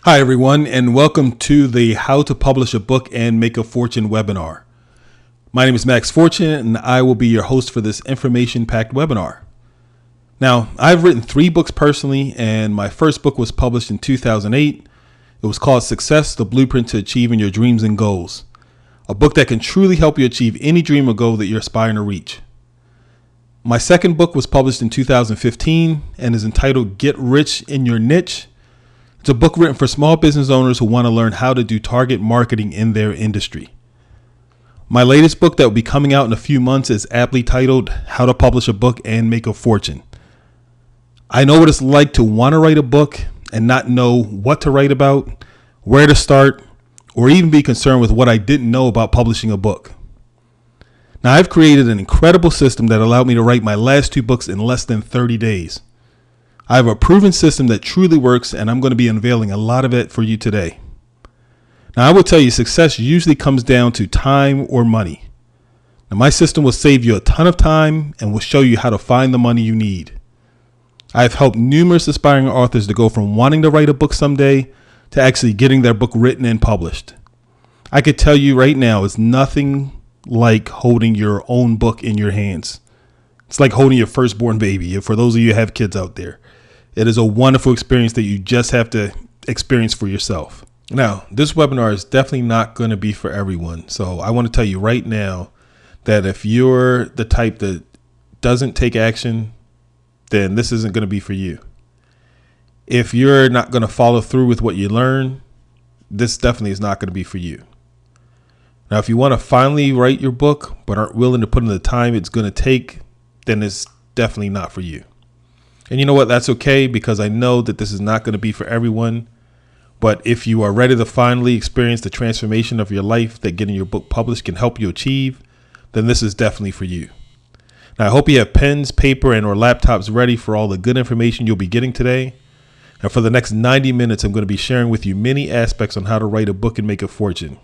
Hi, everyone, and welcome to the How to Publish a Book and Make a Fortune webinar. My name is Max Fortune, and I will be your host for this information-packed webinar. Now, I've written 3 books personally, and my first book was published in 2008. It was called Success, the Blueprint to Achieving Your Dreams and Goals, a book that can truly help you achieve any dream or goal that you're aspiring to reach. My second book was published in 2015 and is entitled Get Rich in Your Niche. It's a book written for small business owners who want to learn how to do target marketing in their industry. My latest book that will be coming out in a few months is aptly titled How to Publish a Book and Make a Fortune. I know what it's like to want to write a book and not know what to write about, where to start, or even be concerned with what I didn't know about publishing a book. Now, I've created an incredible system that allowed me to write my last 2 books in less than 30 days. I have a proven system that truly works, and I'm going to be unveiling a lot of it for you today. Now, I will tell you, success usually comes down to time or money. Now, my system will save you a ton of time and will show you how to find the money you need. I have helped numerous aspiring authors to go from wanting to write a book someday to actually getting their book written and published. I could tell you right now, it's nothing like holding your own book in your hands. It's like holding your firstborn baby. For those of you who have kids out there, it is a wonderful experience that you just have to experience for yourself. Now, this webinar is definitely not going to be for everyone. So I want to tell you right now that if you're the type that doesn't take action, then this isn't going to be for you. If you're not going to follow through with what you learn, this definitely is not going to be for you. Now, if you want to finally write your book but aren't willing to put in the time it's going to take, then it's definitely not for you. And you know what? That's okay, because I know that this is not going to be for everyone. But if you are ready to finally experience the transformation of your life that getting your book published can help you achieve, then this is definitely for you. Now, I hope you have pens, paper, and or laptops ready for all the good information you'll be getting today. And for the next 90 minutes, I'm going to be sharing with you many aspects on how to write a book and make a fortune.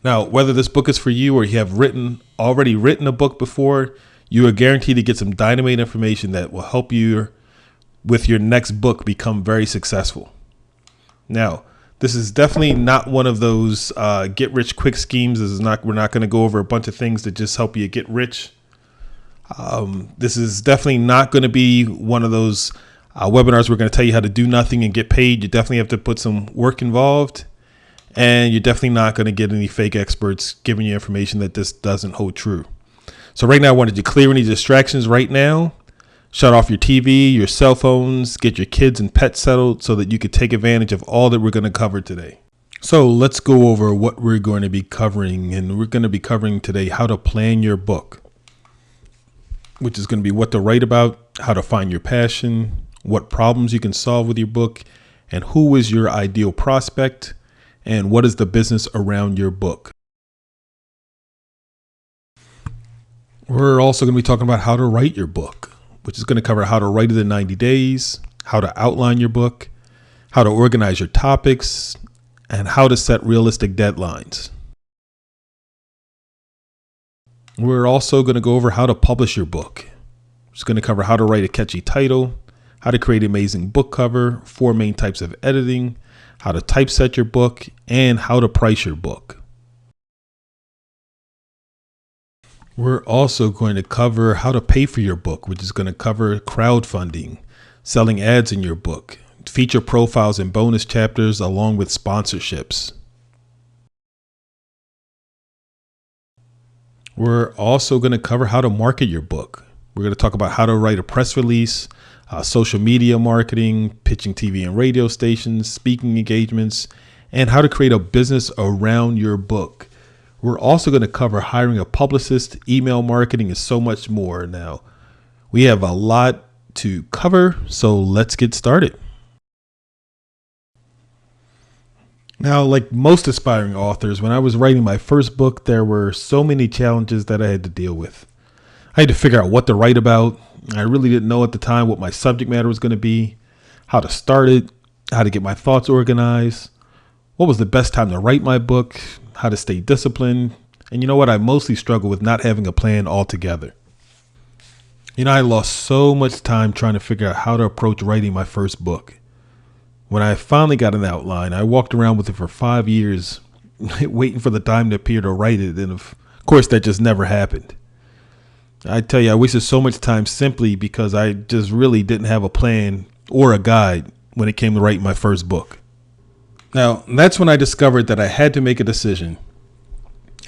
Now, whether this book is for you or you have already written a book before, you are guaranteed to get some dynamite information that will help you with your next book become very successful. Now, this is definitely not one of those get rich quick schemes. We're not going to go over a bunch of things that just help you get rich. This is definitely not going to be one of those webinars we're going to tell you how to do nothing and get paid. You definitely have to put some work involved, and you're definitely not going to get any fake experts giving you information that this doesn't hold true. So right now, I wanted to clear any distractions right now. Shut off your TV, your cell phones, get your kids and pets settled so that you could take advantage of all that we're going to cover today. So let's go over what we're going to be covering. And we're going to be covering today how to plan your book, which is going to be what to write about, how to find your passion, what problems you can solve with your book, and who is your ideal prospect, and what is the business around your book. We're also going to be talking about how to write your book, which is going to cover how to write it in 90 days, how to outline your book, how to organize your topics, and how to set realistic deadlines. We're also going to go over how to publish your book. It's going to cover how to write a catchy title, how to create an amazing book cover, 4 main types of editing, how to typeset your book, and how to price your book. We're also going to cover how to pay for your book, which is going to cover crowdfunding, selling ads in your book, feature profiles and bonus chapters, along with sponsorships. We're also going to cover how to market your book. We're going to talk about how to write a press release, social media marketing, pitching TV and radio stations, speaking engagements, and how to create a business around your book. We're also going to cover hiring a publicist, email marketing, and so much more. Now, we have a lot to cover, so let's get started. Now, like most aspiring authors, when I was writing my first book, there were so many challenges that I had to deal with. I had to figure out what to write about. I really didn't know at the time what my subject matter was going to be, how to start it, how to get my thoughts organized, what was the best time to write my book, how to stay disciplined. And you know what? I mostly struggled with not having a plan altogether. I lost so much time trying to figure out how to approach writing my first book. When I finally got an outline, I walked around with it for 5 years, waiting for the time to appear to write it. And of course, that just never happened. I tell you, I wasted so much time simply because I just really didn't have a plan or a guide when it came to writing my first book. Now, that's when I discovered that I had to make a decision,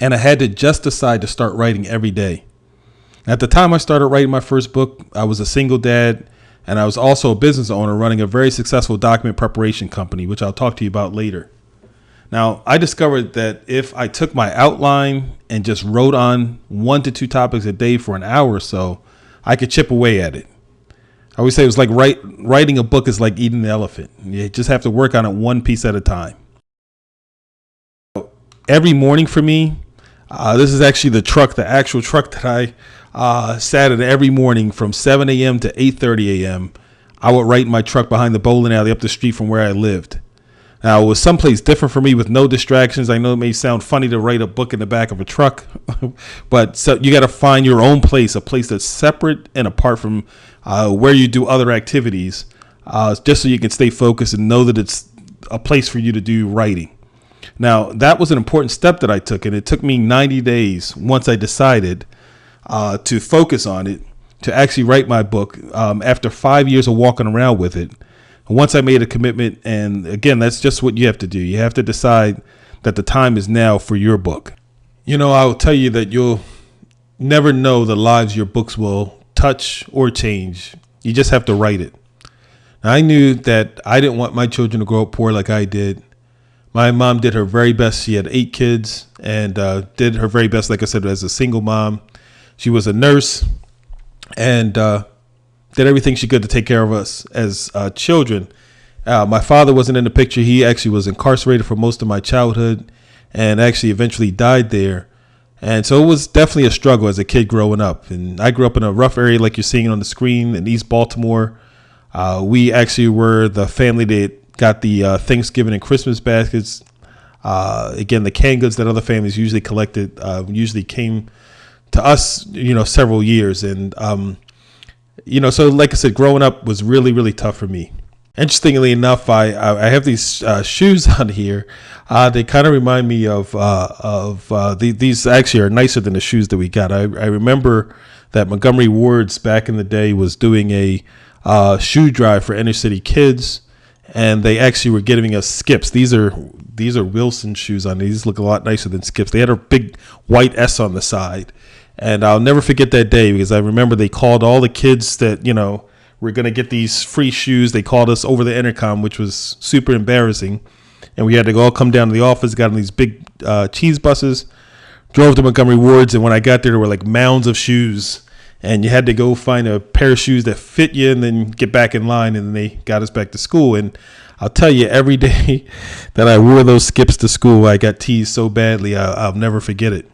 and I had to just decide to start writing every day. At the time I started writing my first book, I was a single dad, and I was also a business owner running a very successful document preparation company, which I'll talk to you about later. Now, I discovered that if I took my outline and just wrote on 1 to 2 topics a day for an hour or so, I could chip away at it. I always say it was like writing a book is like eating an elephant. You just have to work on it one piece at a time. Every morning for me, this is actually the actual truck that I sat in every morning from 7 a.m. to 8:30 a.m. I would write in my truck behind the bowling alley up the street from where I lived. Now, it was someplace different for me with no distractions. I know it may sound funny to write a book in the back of a truck, but so you got to find your own place, a place that's separate and apart from where you do other activities, just so you can stay focused and know that it's a place for you to do writing. Now, that was an important step that I took, and it took me 90 days once I decided to focus on it, to actually write my book after 5 years of walking around with it. Once I made a commitment, and again, that's just what you have to do. You have to decide that the time is now for your book. You know, I will tell you that you'll never know the lives your books will touch or change. You just have to write it. Now, I knew that I didn't want my children to grow up poor like I did. My mom did her very best. She had 8 kids and did her very best, like I said, as a single mom. She was a nurse and did everything she could to take care of us as children. My father wasn't in the picture. He actually was incarcerated for most of my childhood and actually eventually died there. And so it was definitely a struggle as a kid growing up. And I grew up in a rough area like you're seeing on the screen in East Baltimore. We actually were the family that got the Thanksgiving and Christmas baskets. Again, the canned goods that other families usually collected usually came to us, several years. And so like I said, growing up was really, really tough for me. Interestingly enough, I have these shoes on here. They kind of remind me of these actually are nicer than the shoes that we got. I remember that Montgomery Ward's back in the day was doing a shoe drive for inner city kids, and they actually were giving us Skips. These are Wilson shoes on these. Look a lot nicer than Skips. They had a big white S on the side. And I'll never forget that day because I remember they called all the kids that, were going to get these free shoes. They called us over the intercom, which was super embarrassing. And we had to all come down to the office, got on these big cheese buses, drove to Montgomery Ward's. And when I got there were like mounds of shoes. And you had to go find a pair of shoes that fit you and then get back in line. And then they got us back to school. And I'll tell you, every day that I wore those Skips to school, I got teased so badly, I'll never forget it.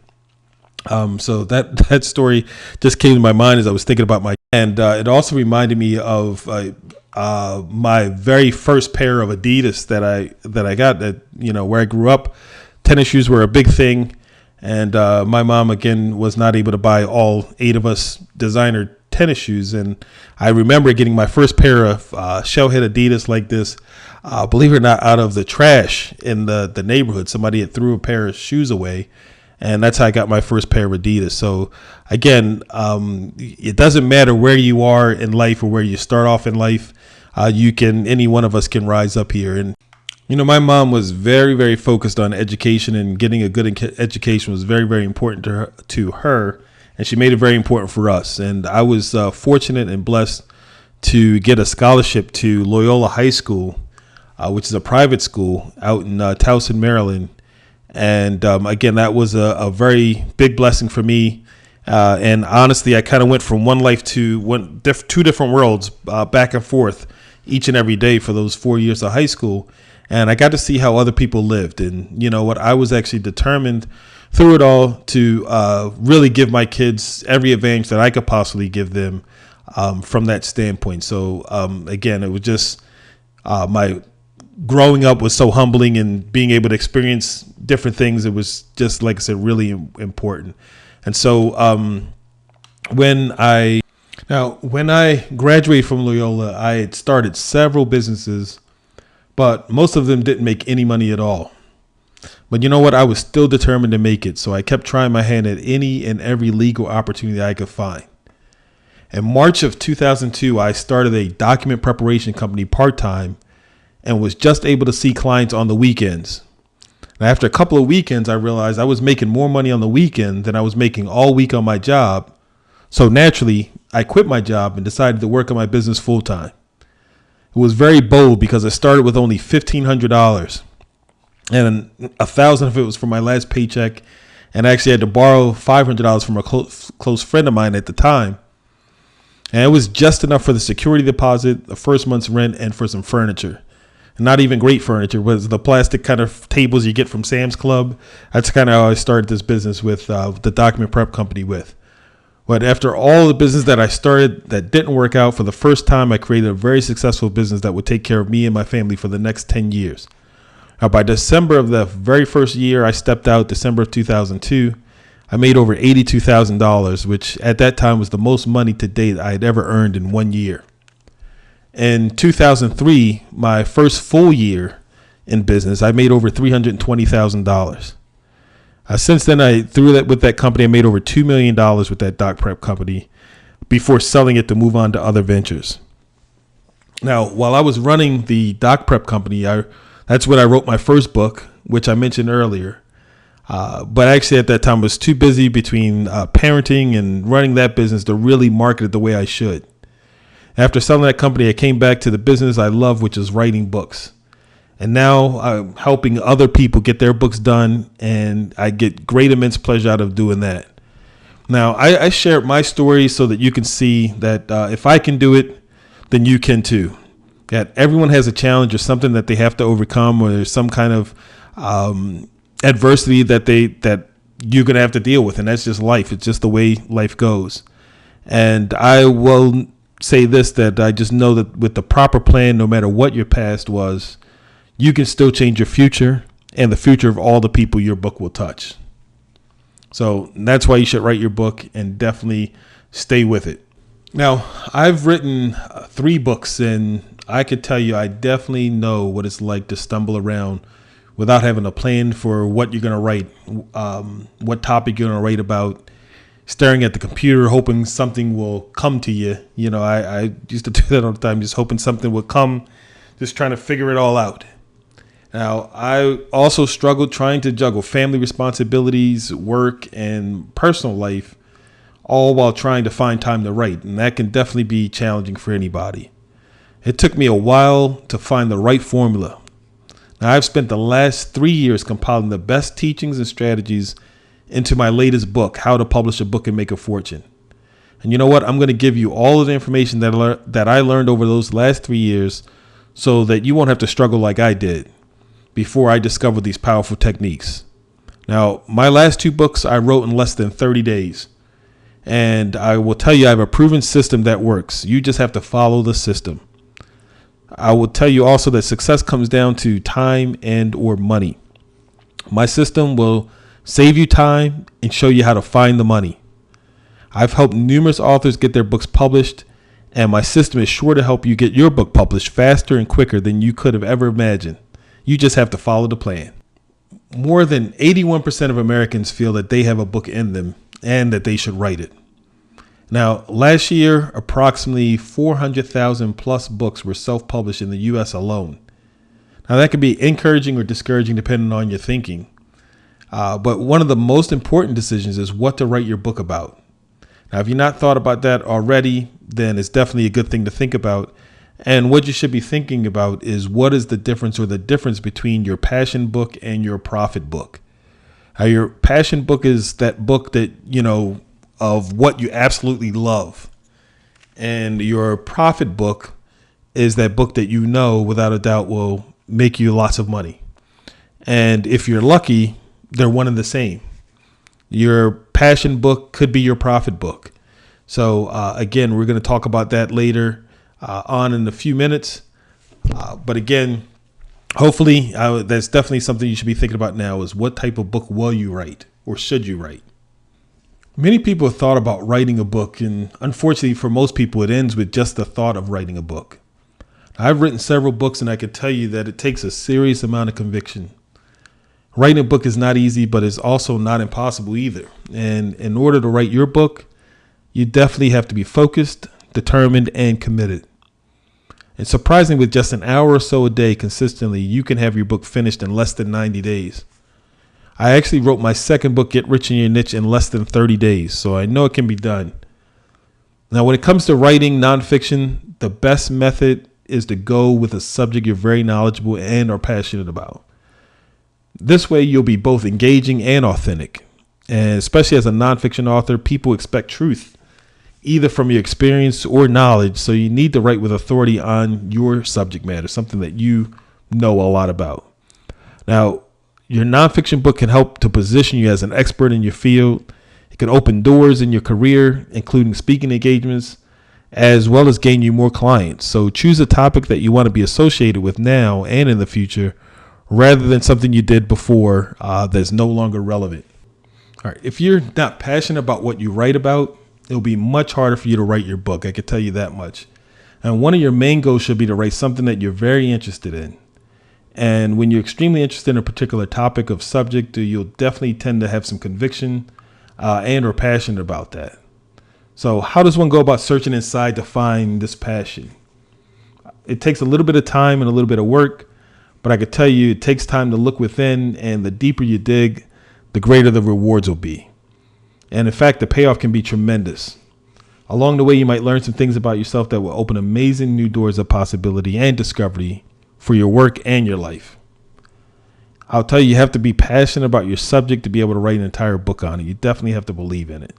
So that story just came to my mind as I was thinking about and it also reminded me of my very first pair of Adidas that I got where I grew up. Tennis shoes were a big thing, and my mom again was not able to buy all 8 of us designer tennis shoes. And I remember getting my first pair of shellhead Adidas like this, believe it or not, out of the trash in the neighborhood. Somebody had threw a pair of shoes away. And that's how I got my first pair of Adidas. So again, it doesn't matter where you are in life or where you start off in life. Any one of us can rise up here. And, my mom was very, very focused on education, and getting a good education was very, very important to her. And she made it very important for us. And I was fortunate and blessed to get a scholarship to Loyola High School, which is a private school out in Towson, Maryland. And again, that was a very big blessing for me. And honestly, I kind of went from one life to two different worlds, back and forth each and every day for those 4 years of high school. And I got to see how other people lived. And I was actually determined through it all to really give my kids every advantage that I could possibly give them from that standpoint. So again, it was just my growing up was so humbling, and being able to experience different things, it was just, like I said, really important. And so when I graduated from Loyola, I had started several businesses but most of them didn't make any money at all. But you know what? I was still determined to make it, so I kept trying my hand at any and every legal opportunity I could find. In March of 2002, I started a document preparation company part-time and was just able to see clients on the weekends. And after a couple of weekends, I realized I was making more money on the weekend than I was making all week on my job. So naturally, I quit my job and decided to work on my business full-time. It was very bold because I started with only $1,500, and $1,000 of it was from my last paycheck, and I actually had to borrow $500 from a close friend of mine at the time. And it was just enough for the security deposit, the first month's rent, and for some furniture. And not even great furniture, but the plastic kind of tables you get from Sam's Club. That's kind of how I started this business with the document prep company with. But after all the business that I started that didn't work out, for the first time, I created a very successful business that would take care of me and my family for the next 10 years. Now, by December of the very first year I stepped out, December of 2002, I made over $82,000, which at that time was the most money to date I had ever earned in 1 year. In 2003, my first full year in business, I made over $320,000. Since then, with that company, I made over $2 million with that doc prep company before selling it to move on to other ventures. Now, while I was running the doc prep company, that's when I wrote my first book, which I mentioned earlier. But actually at that time I was too busy between parenting and running that business to really market it the way I should. After selling that company, I came back to the business I love, which is writing books. And now I'm helping other people get their books done, and I get great, immense pleasure out of doing that. Now, I share my story so that you can see that if I can do it, then you can too. That everyone has a challenge or something that they have to overcome, or there's some kind of adversity that you're going to have to deal with. And that's just life. It's just the way life goes. And I will say this, that I just know that with the proper plan, no matter what your past was, you can still change your future and the future of all the people your book will touch. So that's why you should write your book and definitely stay with it. Now, I've written 3 books, and I could tell you I definitely know what it's like to stumble around without having a plan for what you're going to write, what topic you're going to write about, staring at the computer, hoping something will come to you. You know, I used to do that all the time, just hoping something would come, just trying to figure it all out. Now, I also struggled trying to juggle family responsibilities, work, and personal life, all while trying to find time to write. And that can definitely be challenging for anybody. It took me a while to find the right formula. Now, I've spent the last 3 years compiling the best teachings and strategies into my latest book, How to Publish a Book and Make a Fortune. And you know what? I'm going to give you all of the information that I learned over those last 3 years so that you won't have to struggle like I did before I discovered these powerful techniques. Now, my last 2 books I wrote in less than 30 days. And I will tell you, I have a proven system that works. You just have to follow the system. I will tell you also that success comes down to time and or money. My system will save you time and show you how to find the money. I've helped numerous authors get their books published, and my system is sure to help you get your book published faster and quicker than you could have ever imagined. You just have to follow the plan. More than 81% of Americans feel that they have a book in them and that they should write it. Now, last year, approximately 400,000 plus books were self-published in the U.S. alone. Now, that could be encouraging or discouraging depending on your thinking. But one of the most important decisions is what to write your book about. Now, if you've not thought about that already, then it's definitely a good thing to think about. And what you should be thinking about is what is the difference between your passion book and your profit book. Your passion book is that book that, of what you absolutely love. And your profit book is that book that without a doubt will make you lots of money. And if you're lucky, they're one and the same. Your passion book could be your profit book. So again, we're going to talk about that later on in a few minutes. But again, hopefully that's definitely something you should be thinking about now, is what type of book will you write or should you write? Many people have thought about writing a book, and unfortunately for most people, it ends with just the thought of writing a book. I've written several books, and I can tell you that it takes a serious amount of conviction. Writing a book is not easy, but it's also not impossible either. And in order to write your book, you definitely have to be focused, determined, and committed. It's surprising, with just an hour or so a day consistently, you can have your book finished in less than 90 days. I actually wrote my second book, Get Rich in Your Niche, in less than 30 days, so I know it can be done. Now, when it comes to writing nonfiction, the best method is to go with a subject you're very knowledgeable and are passionate about. This way, you'll be both engaging and authentic. And especially as a nonfiction author, people expect truth, either from your experience or knowledge. So you need to write with authority on your subject matter, something that you know a lot about. Now, your nonfiction book can help to position you as an expert in your field. It can open doors in your career, including speaking engagements, as well as gain you more clients. So choose a topic that you want to be associated with now and in the future, rather than something you did before that's no longer relevant. All right. If you're not passionate about what you write about, it'll be much harder for you to write your book. I can tell you that much. And one of your main goals should be to write something that you're very interested in. And when you're extremely interested in a particular topic of subject, you'll definitely tend to have some conviction and or passionate about that. So how does one go about searching inside to find this passion? It takes a little bit of time and a little bit of work, but I could tell you it takes time to look within, and the deeper you dig, the greater the rewards will be. And in fact, the payoff can be tremendous. Along the way, you might learn some things about yourself that will open amazing new doors of possibility and discovery for your work and your life. I'll tell you, you have to be passionate about your subject to be able to write an entire book on it. You definitely have to believe in it.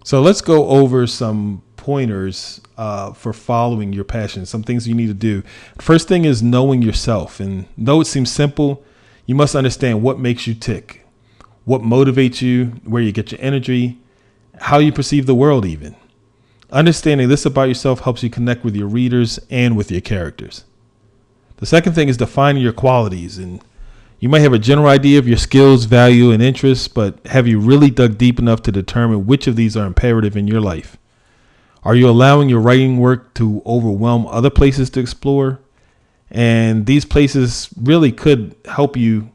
So let's go over some pointers for following your passion, some things you need to do. First thing is knowing yourself. And though it seems simple, you must understand what makes you tick, what motivates you, where you get your energy, how you perceive the world even. Understanding this about yourself helps you connect with your readers and with your characters. The second thing is defining your qualities. And you might have a general idea of your skills, value, and interests, but have you really dug deep enough to determine which of these are imperative in your life? Are you allowing your writing work to overwhelm other places to explore? And these places really could help you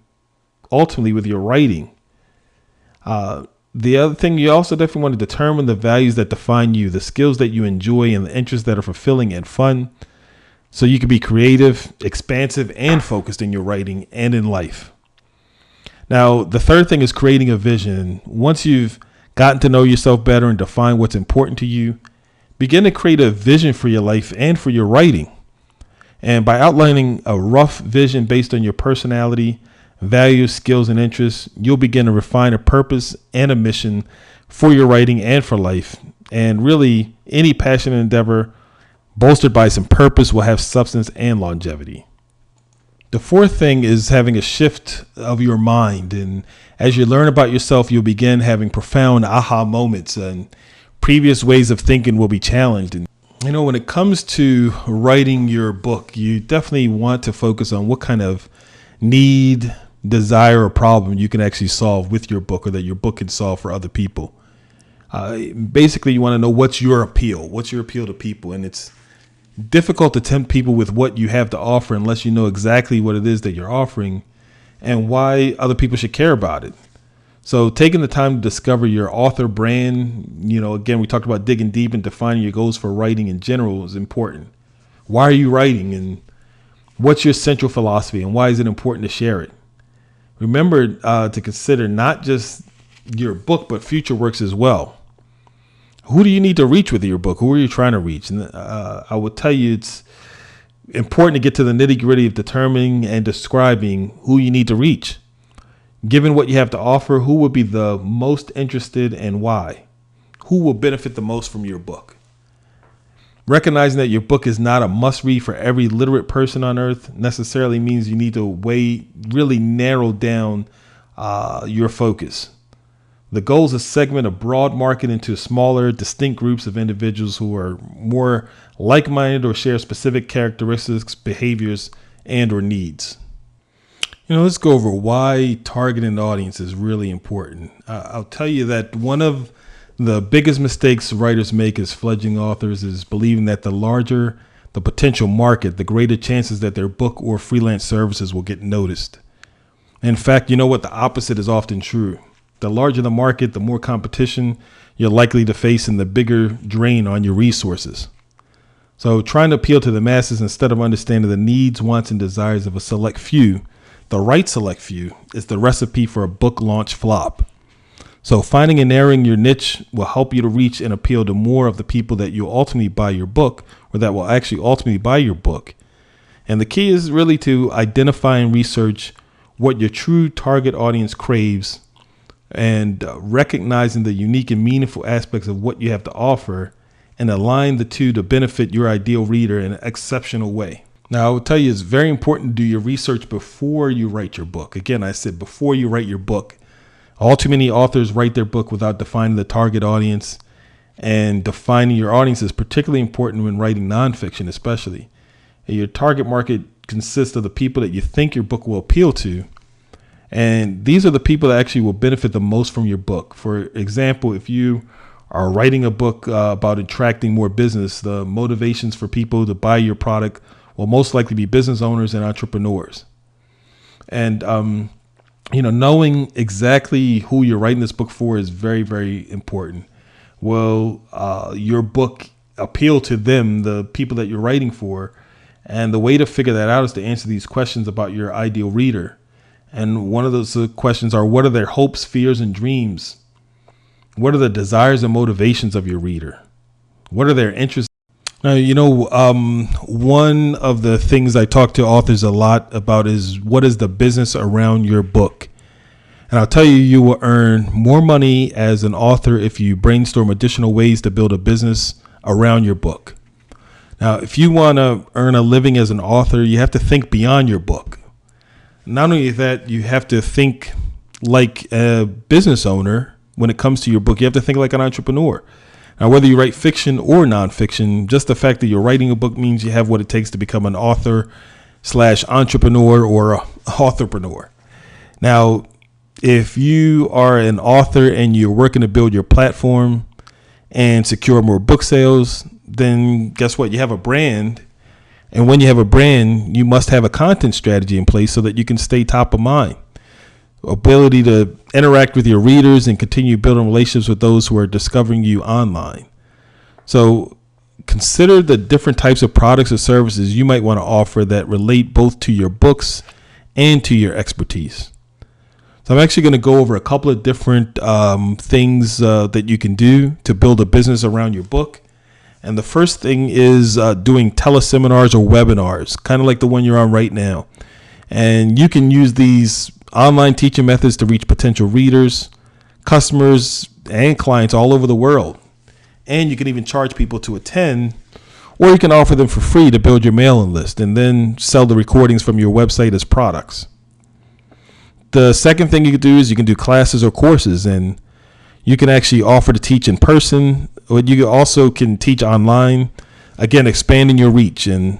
ultimately with your writing. The other thing, you also definitely want to determine the values that define you, the skills that you enjoy, and the interests that are fulfilling and fun, so you can be creative, expansive, and focused in your writing and in life. Now, the third thing is creating a vision. Once you've gotten to know yourself better and define what's important to you, begin to create a vision for your life and for your writing. And by outlining a rough vision based on your personality, values, skills, and interests, you'll begin to refine a purpose and a mission for your writing and for life. And really, any passionate endeavor bolstered by some purpose will have substance and longevity. The fourth thing is having a shift of your mind. And as you learn about yourself, you'll begin having profound aha moments, and previous ways of thinking will be challenged. And when it comes to writing your book, you definitely want to focus on what kind of need, desire, or problem you can actually solve with your book, or that your book can solve for other people. Basically, you want to know what's your appeal to people. And it's difficult to tempt people with what you have to offer unless you know exactly what it is that you're offering and why other people should care about it. So taking the time to discover your author brand, again, we talked about digging deep and defining your goals for writing in general is important. Why are you writing, and what's your central philosophy, and why is it important to share it? Remember to consider not just your book, but future works as well. Who do you need to reach with your book? Who are you trying to reach? And I will tell you, it's important to get to the nitty gritty of determining and describing who you need to reach. Given what you have to offer, who will be the most interested and why? Who will benefit the most from your book? Recognizing that your book is not a must read for every literate person on earth necessarily means you need to really narrow down your focus. The goal is to segment a broad market into smaller, distinct groups of individuals who are more like-minded or share specific characteristics, behaviors, and or needs. Let's go over why targeting an audience is really important. I'll tell you that one of the biggest mistakes writers make as fledgling authors is believing that the larger the potential market, the greater chances that their book or freelance services will get noticed. In fact, you know what? The opposite is often true. The larger the market, the more competition you're likely to face and the bigger drain on your resources. So trying to appeal to the masses instead of understanding the needs, wants, and desires of a select few, the right select few, is the recipe for a book launch flop. So finding and narrowing your niche will help you to reach and appeal to more of the people that you'll ultimately buy your book, or that will actually ultimately buy your book. And the key is really to identify and research what your true target audience craves, and recognizing the unique and meaningful aspects of what you have to offer, and align the two to benefit your ideal reader in an exceptional way. Now, I will tell you, it's very important to do your research before you write your book. Again, I said before you write your book. All too many authors write their book without defining the target audience, and defining your audience is particularly important when writing nonfiction, especially. And your target market consists of the people that you think your book will appeal to. And these are the people that actually will benefit the most from your book. For example, if you are writing a book about attracting more business, the motivations for people to buy your product will most likely be business owners and entrepreneurs. And, knowing exactly who you're writing this book for is very, very important. Will your book appeal to them, the people that you're writing for? And the way to figure that out is to answer these questions about your ideal reader. And one of those questions are, what are their hopes, fears, and dreams? What are the desires and motivations of your reader? What are their interests? Now, one of the things I talk to authors a lot about is, what is the business around your book? And I'll tell you, you will earn more money as an author if you brainstorm additional ways to build a business around your book. Now, if you want to earn a living as an author, you have to think beyond your book. Not only that, you have to think like a business owner. When it comes to your book, you have to think like an entrepreneur. Now, whether you write fiction or nonfiction, just the fact that you're writing a book means you have what it takes to become an author/entrepreneur or a authorpreneur. Now, if you are an author and you're working to build your platform and secure more book sales, then guess what? You have a brand. And when you have a brand, you must have a content strategy in place so that you can stay top of mind. Ability to interact with your readers and continue building relationships with those who are discovering you online. So consider the different types of products or services you might want to offer that relate both to your books and to your expertise. So I'm actually going to go over a couple of different things that you can do to build a business around your book. And the first thing is doing teleseminars or webinars, kind of like the one you're on right now. And you can use these online teaching methods to reach potential readers, customers, and clients all over the world. And you can even charge people to attend, or you can offer them for free to build your mailing list and then sell the recordings from your website as products. The second thing you can do is you can do classes or courses, and you can actually offer to teach in person, or you also can teach online, again, expanding your reach. And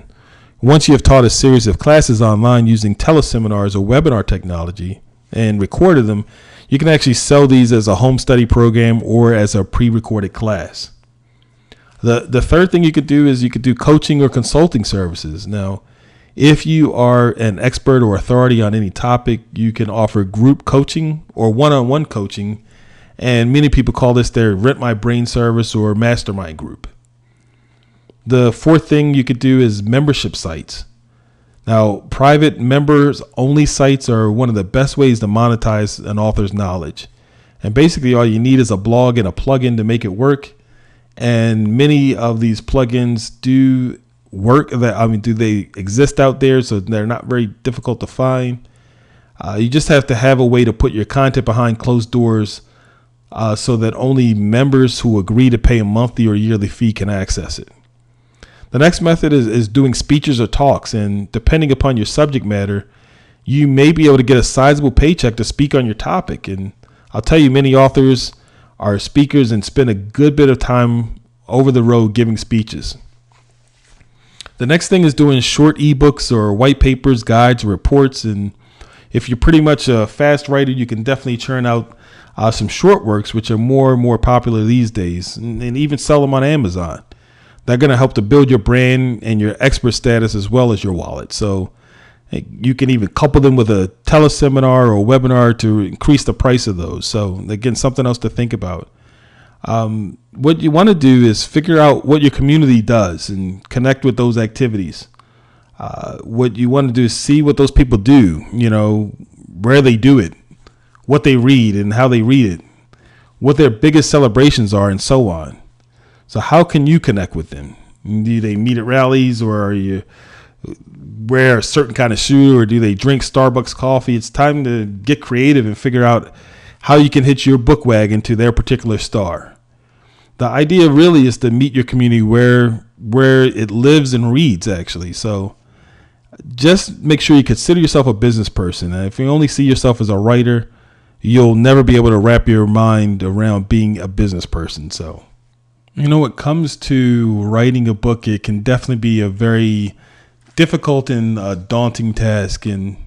once you have taught a series of classes online using teleseminars or webinar technology and recorded them, you can actually sell these as a home study program or as a pre-recorded class. The third thing you could do is you could do coaching or consulting services. Now, if you are an expert or authority on any topic, you can offer group coaching or one-on-one coaching. And many people call this their Rent My Brain service or mastermind group. The fourth thing you could do is membership sites. Now, private members only sites are one of the best ways to monetize an author's knowledge. And basically all you need is a blog and a plugin to make it work. And many of these plugins do work. Do they exist out there? So they're not very difficult to find. You just have to have a way to put your content behind closed doors so that only members who agree to pay a monthly or yearly fee can access it. The next method is doing speeches or talks. And depending upon your subject matter, you may be able to get a sizable paycheck to speak on your topic. And I'll tell you, many authors are speakers and spend a good bit of time over the road giving speeches. The next thing is doing short ebooks or white papers, guides, or reports. And if you're pretty much a fast writer, you can definitely churn out some short works, which are more and more popular these days, and even sell them on Amazon. They're going to help to build your brand and your expert status as well as your wallet. So you can even couple them with a teleseminar or a webinar to increase the price of those. So again, something else to think about. What you want to do is figure out what your community does and connect with those activities. What you want to do is see what those people do, where they do it, what they read and how they read it, what their biggest celebrations are, and so on. So how can you connect with them? Do they meet at rallies, or are you wear a certain kind of shoe, or do they drink Starbucks coffee? It's time to get creative and figure out how you can hitch your book wagon to their particular star. The idea really is to meet your community where it lives and reads, actually. So just make sure you consider yourself a business person. And if you only see yourself as a writer, you'll never be able to wrap your mind around being a business person. So, when it comes to writing a book, it can definitely be a very difficult and daunting task. And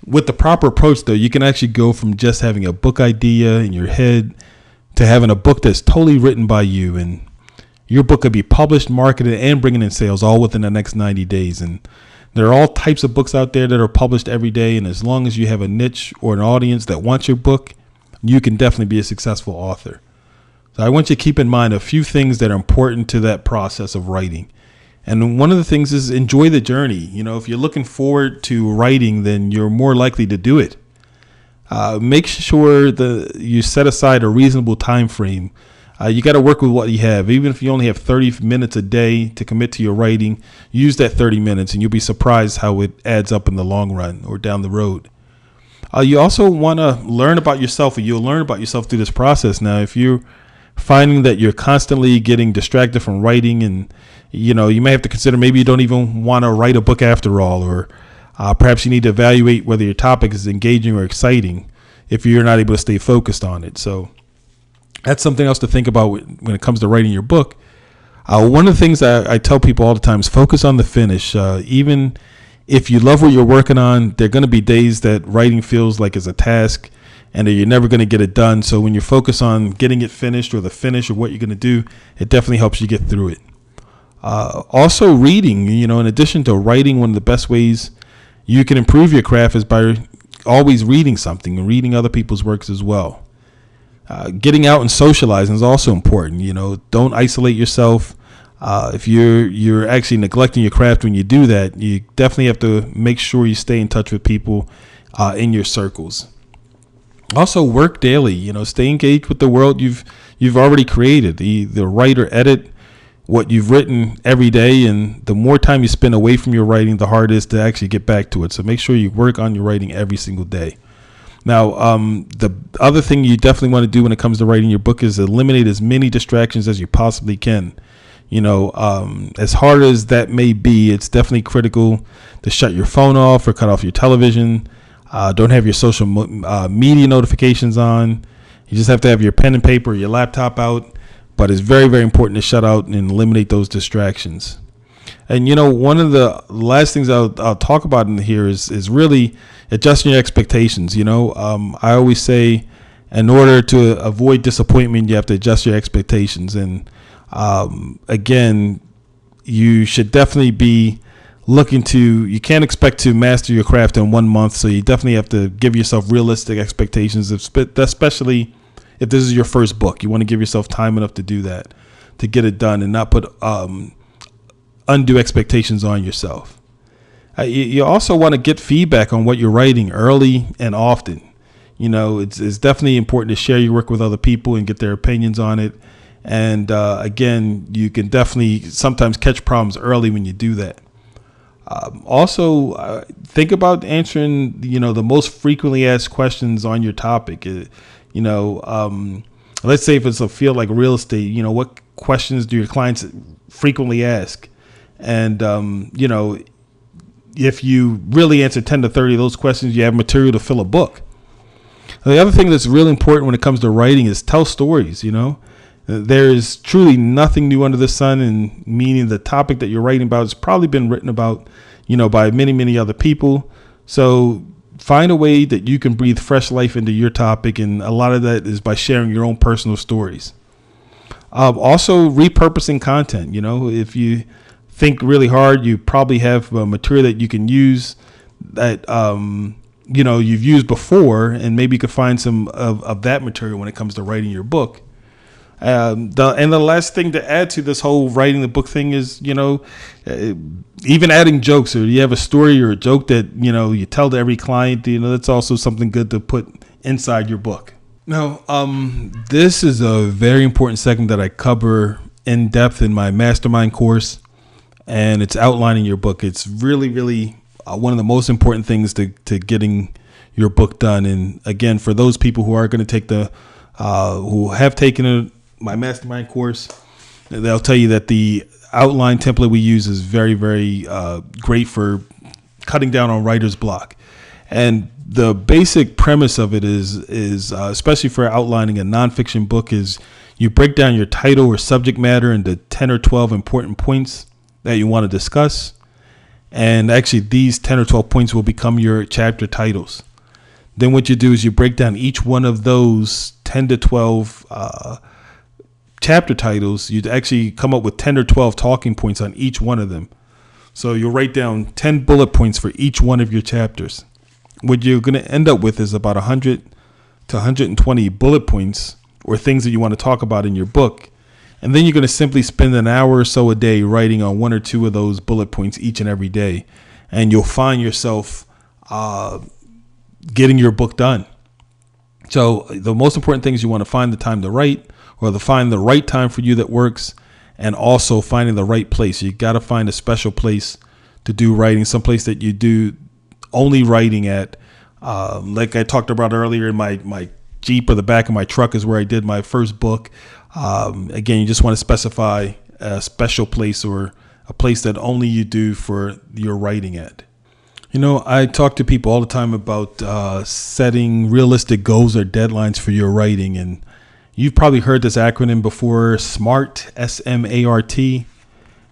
with the proper approach, though, you can actually go from just having a book idea in your head to having a book that's totally written by you. And your book could be published, marketed, and bringing in sales all within the next 90 days. And there are all types of books out there that are published every day. And as long as you have a niche or an audience that wants your book, you can definitely be a successful author. So I want you to keep in mind a few things that are important to that process of writing. And one of the things is enjoy the journey. If you're looking forward to writing, then you're more likely to do it. Make sure that you set aside a reasonable time frame. You got to work with what you have. Even if you only have 30 minutes a day to commit to your writing, use that 30 minutes and you'll be surprised how it adds up in the long run or down the road. You also want to learn about yourself, and you'll learn about yourself through this process. Now, if you're finding that you're constantly getting distracted from writing, and you may have to consider maybe you don't even want to write a book after all, or perhaps you need to evaluate whether your topic is engaging or exciting if you're not able to stay focused on it. So that's something else to think about when it comes to writing your book. One of the things I tell people all the time is focus on the finish. Even if you love what you're working on, there are going to be days that writing feels like it's a task and that you're never going to get it done. So when you focus on getting it finished, or the finish, or what you're going to do, it definitely helps you get through it. Also reading, in addition to writing, one of the best ways you can improve your craft is by always reading something and reading other people's works as well. Getting out and socializing is also important. Don't isolate yourself. If you're actually neglecting your craft when you do that, you definitely have to make sure you stay in touch with people in your circles. Also work daily, stay engaged with the world you've already created. The write or edit what you've written every day, and the more time you spend away from your writing, the harder it is to actually get back to it. So make sure you work on your writing every single day. Now, the other thing you definitely want to do when it comes to writing your book is eliminate as many distractions as you possibly can. As hard as that may be, it's definitely critical to shut your phone off or cut off your television. Don't have your social media notifications on. You just have to have your pen and paper or your laptop out. But it's very, very important to shut out and eliminate those distractions. And, one of the last things I'll talk about in here is really adjusting your expectations. I always say in order to avoid disappointment, you have to adjust your expectations. And again, you should definitely be you can't expect to master your craft in 1 month. So you definitely have to give yourself realistic expectations, especially if this is your first book. You want to give yourself time enough to do that, to get it done, and not put undue expectations on yourself. You also want to get feedback on what you're writing early and often. It's definitely important to share your work with other people and get their opinions on it. And again, you can definitely sometimes catch problems early when you do that. Also, think about answering, the most frequently asked questions on your topic. Let's say if it's a field like real estate, what questions do your clients frequently ask? And, if you really answer 10 to 30 of those questions, you have material to fill a book. The other thing that's really important when it comes to writing is tell stories. There is truly nothing new under the sun, and meaning the topic that you're writing about has probably been written about, by many, many other people. So find a way that you can breathe fresh life into your topic. And a lot of that is by sharing your own personal stories. Also, repurposing content. If you think really hard, you probably have material that you can use that you've used before, and maybe you could find some of that material when it comes to writing your book. The last thing to add to this whole writing the book thing is, even adding jokes, or you have a story or a joke that, you tell to every client, that's also something good to put inside your book. Now, this is a very important segment that I cover in depth in my mastermind course, and it's outlining your book. It's really, really one of the most important things to getting your book done. And again, for those people who are going to take who have taken my mastermind course, they'll tell you that the outline template we use is very, very great for cutting down on writer's block. And the basic premise of it is especially for outlining a nonfiction book, is you break down your title or subject matter into 10 or 12 important points that you want to discuss. And actually, these 10 or 12 points will become your chapter titles. Then what you do is you break down each one of those 10 to 12 chapter titles. You'd actually come up with 10 or 12 talking points on each one of them. So you'll write down 10 bullet points for each one of your chapters. What you're going to end up with is about 100 to 120 bullet points or things that you want to talk about in your book. And then you're going to simply spend an hour or so a day writing on one or two of those bullet points each and every day. And you'll find yourself getting your book done. So the most important thing is you want to find the time to write, or to find the right time for you that works, and also finding the right place. You got to find a special place to do writing, someplace that you do only writing at. Like I talked about earlier, in my Jeep or the back of my truck is where I did my first book. Again, you just want to specify a special place, or a place that only you do for your writing at. I talk to people all the time about setting realistic goals or deadlines for your writing. And you've probably heard this acronym before, SMART, SMART.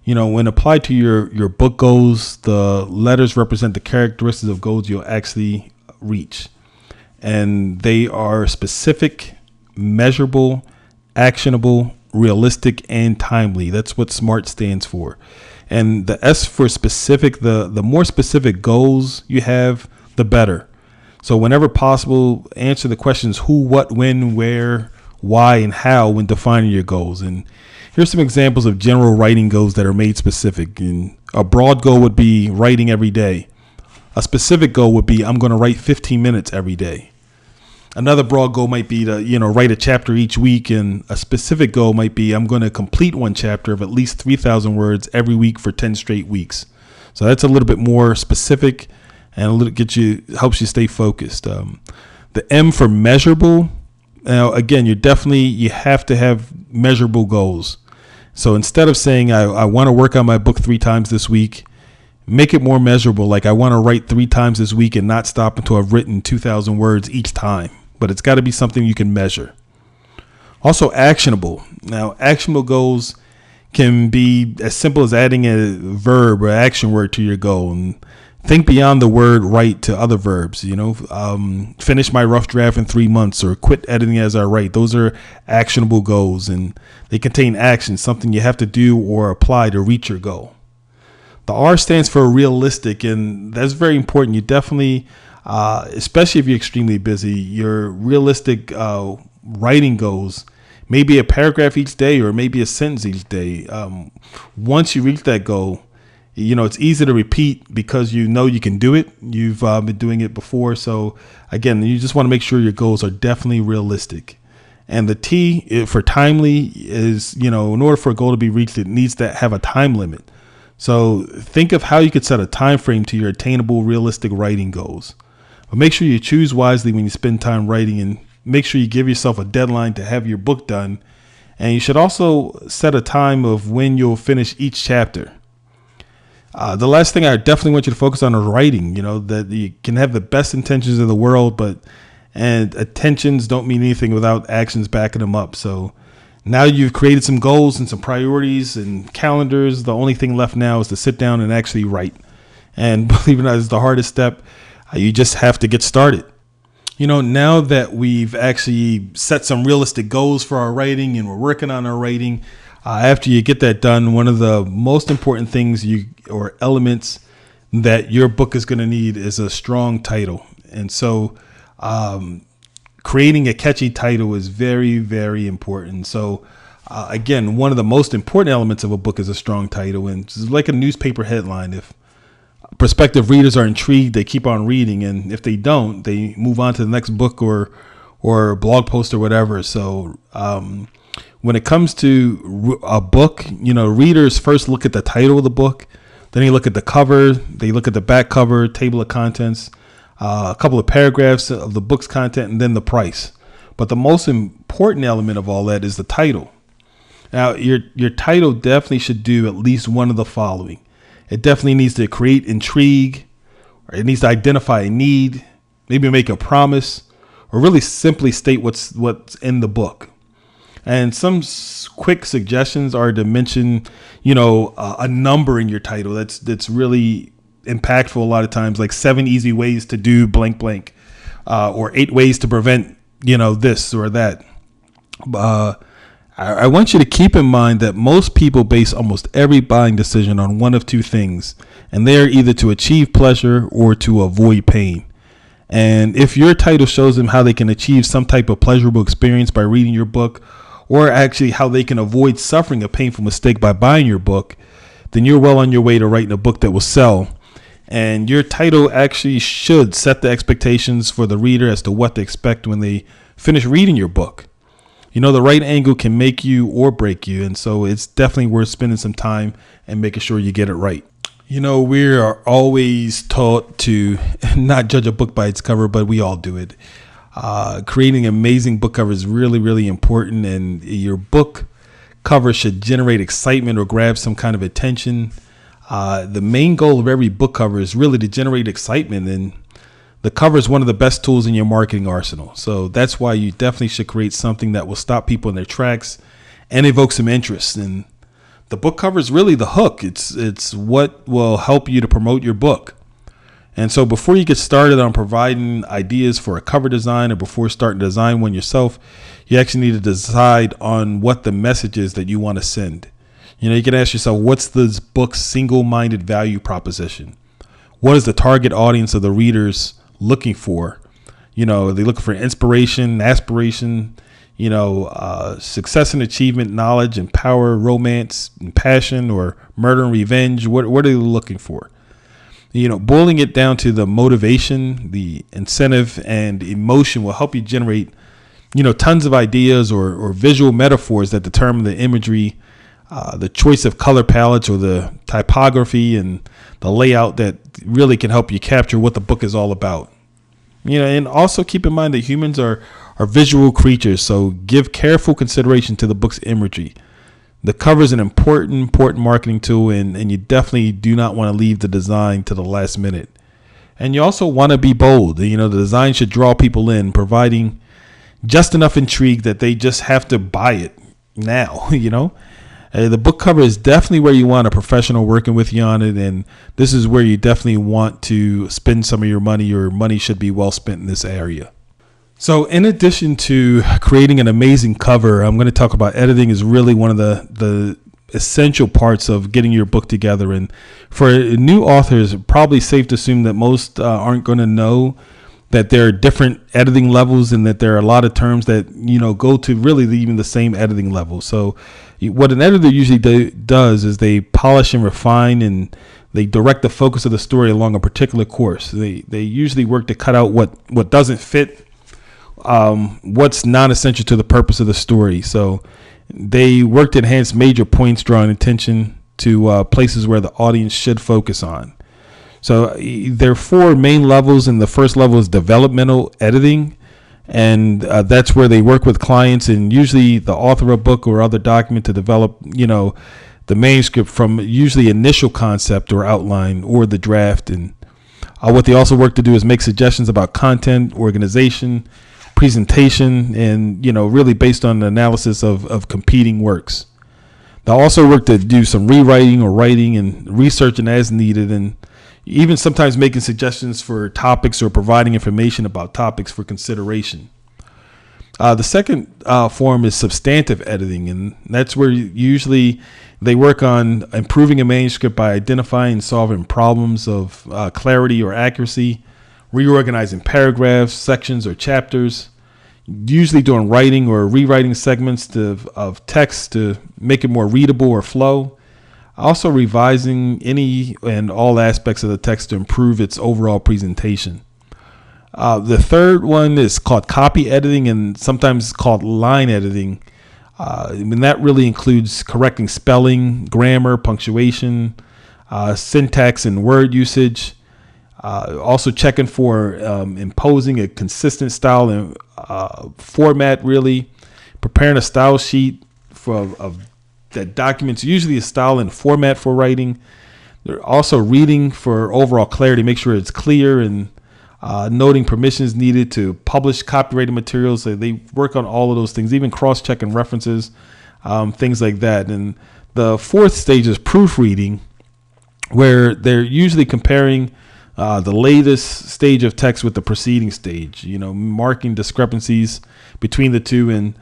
When applied to your book goals, the letters represent the characteristics of goals you'll actually reach. And they are specific, measurable, actionable, realistic, and timely. That's what SMART stands for. And the S for specific, the more specific goals you have, the better. So whenever possible, answer the questions who, what, when, where, why, and how when defining your goals. And here's some examples of general writing goals that are made specific. And a broad goal would be writing every day. A specific goal would be, I'm going to write 15 minutes every day. Another broad goal might be to, write a chapter each week. And a specific goal might be, I'm going to complete one chapter of at least 3,000 words every week for 10 straight weeks. So that's a little bit more specific, and helps you stay focused. The M for measurable. Now, again, you have to have measurable goals. So instead of saying, I want to work on my book 3 times this week, make it more measurable. Like, I want to write 3 times this week and not stop until I've written 2,000 words each time. But it's got to be something you can measure. Also, actionable. Now, actionable goals can be as simple as adding a verb or action word to your goal. And think beyond the word write to other verbs. Finish my rough draft in 3 months, or quit editing as I write. Those are actionable goals, and they contain action, something you have to do or apply to reach your goal. The R stands for realistic, and that's very important. You definitely, especially if you're extremely busy, your realistic writing goals maybe a paragraph each day, or maybe a sentence each day. Once you reach that goal, it's easy to repeat because you can do it. You've been doing it before. So again, you just want to make sure your goals are definitely realistic. And the T for timely is, in order for a goal to be reached, it needs to have a time limit. So think of how you could set a time frame to your attainable, realistic writing goals. But make sure you choose wisely when you spend time writing, and make sure you give yourself a deadline to have your book done. And you should also set a time of when you'll finish each chapter. The last thing I definitely want you to focus on is writing. That you can have the best intentions in the world, and intentions don't mean anything without actions backing them up. So now you've created some goals and some priorities and calendars. The only thing left now is to sit down and actually write. And believe it or not, it's the hardest step. You just have to get started. Now that we've actually set some realistic goals for our writing and we're working on our writing, after you get that done, one of the most important things or elements that your book is going to need is a strong title. And so creating a catchy title is very, very important. So again, one of the most important elements of a book is a strong title. And it's like a newspaper headline. If prospective readers are intrigued, they keep on reading. And if they don't, they move on to the next book or blog post or whatever. So when it comes to a book, readers first look at the title of the book. Then they look at the cover. They look at the back cover, table of contents, a couple of paragraphs of the book's content, and then the price. But the most important element of all that is the title. Now, your title definitely should do at least one of the following. It definitely needs to create intrigue, or it needs to identify a need, maybe make a promise, or really simply state what's in the book. And some quick suggestions are to mention, a number in your title that's really impactful a lot of times, like 7 easy ways to do blank blank, or 8 ways to prevent, this or that. I want you to keep in mind that most people base almost every buying decision on one of two things, and they are either to achieve pleasure or to avoid pain. And if your title shows them how they can achieve some type of pleasurable experience by reading your book, or actually how they can avoid suffering a painful mistake by buying your book, then you're well on your way to writing a book that will sell. And your title actually should set the expectations for the reader as to what to expect when they finish reading your book. The right angle can make you or break you. And so it's definitely worth spending some time and making sure you get it right. We are always taught to not judge a book by its cover, but we all do it. Creating an amazing book cover is really, really important, and your book cover should generate excitement or grab some kind of attention. The main goal of every book cover is really to generate excitement, and the cover is one of the best tools in your marketing arsenal. So that's why you definitely should create something that will stop people in their tracks and evoke some interest. And the book cover is really the hook. It's what will help you to promote your book. And so before you get started on providing ideas for a cover design, or before starting to design one yourself, you actually need to decide on what the message is that you want to send. You can ask yourself, what's this book's single-minded value proposition? What is the target audience of the readers looking for? Are they looking for inspiration, aspiration, success and achievement, knowledge and power, romance and passion, or murder and revenge? What are they looking for? Boiling it down to the motivation, the incentive, and emotion will help you generate, tons of ideas or visual metaphors that determine the imagery, the choice of color palettes, or the typography and the layout that really can help you capture what the book is all about. And also keep in mind that humans are visual creatures, so give careful consideration to the book's imagery. The cover is an important marketing tool, and you definitely do not want to leave the design to the last minute. And you also want to be bold. The design should draw people in, providing just enough intrigue that they just have to buy it now. The book cover is definitely where you want a professional working with you on it, and this is where you definitely want to spend some of your money. Your money should be well spent in this area. So in addition to creating an amazing cover, I'm going to talk about editing is really one of the essential parts of getting your book together. And for new authors, it's probably safe to assume that most aren't going to know that there are different editing levels, and that there are a lot of terms that, go to really even the same editing level. So what an editor usually does is they polish and refine, and they direct the focus of the story along a particular course. They usually work to cut out what doesn't fit, what's non-essential to the purpose of the story. So they work to enhance major points, drawing attention to places where the audience should focus on. So there are 4 main levels, and the first level is developmental editing, and that's where they work with clients and usually the author of a book or other document to develop, the manuscript from usually initial concept or outline or the draft. And what they also work to do is make suggestions about content, organization, presentation, and, really based on the analysis of competing works. They'll also work to do some rewriting or writing and researching as needed. And, even sometimes making suggestions for topics or providing information about topics for consideration. The second form is substantive editing, and that's where usually they work on improving a manuscript by identifying and solving problems of clarity or accuracy, reorganizing paragraphs, sections, or chapters, usually doing writing or rewriting segments of text to make it more readable or flow. Also revising any and all aspects of the text to improve its overall presentation. The third one is called copy editing, and sometimes called line editing. And that really includes correcting spelling, grammar, punctuation, syntax, and word usage. Also checking for imposing a consistent style and format, really. Preparing a style sheet that documents usually a style and format for writing. They're also reading for overall clarity, make sure it's clear, and noting permissions needed to publish copyrighted materials. So they work on all of those things, even cross-checking references, things like that. And the fourth stage is proofreading, where they're usually comparing the latest stage of text with the preceding stage, marking discrepancies between the two, and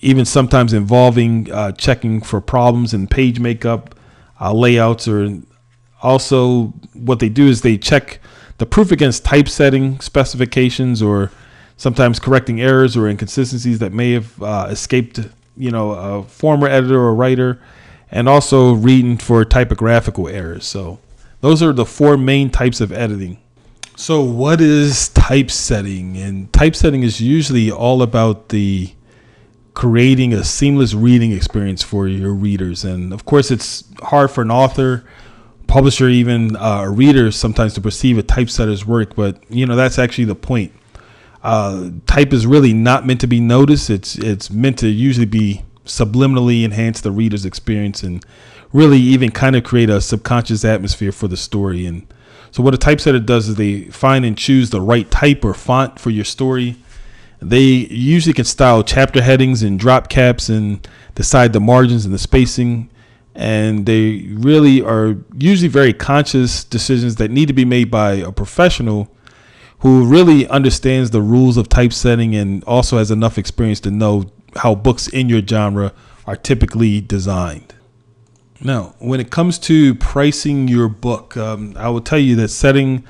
even sometimes involving checking for problems in page makeup, layouts, or also what they do is they check the proof against typesetting specifications, or sometimes correcting errors or inconsistencies that may have escaped, a former editor or writer, and also reading for typographical errors. So those are the four main types of editing. So what is typesetting? And typesetting is usually all about the creating a seamless reading experience for your readers. And of course, it's hard for an author, publisher, even a reader sometimes to perceive a typesetter's work, but that's actually the point. Type is really not meant to be noticed. It's meant to usually be subliminally enhance the reader's experience and really even kind of create a subconscious atmosphere for the story. And so what a typesetter does is they find and choose the right type or font for your story. They usually can style chapter headings and drop caps and decide the margins and the spacing. And they really are usually very conscious decisions that need to be made by a professional who really understands the rules of typesetting and also has enough experience to know how books in your genre are typically designed. Now, when it comes to pricing your book, I will tell you that setting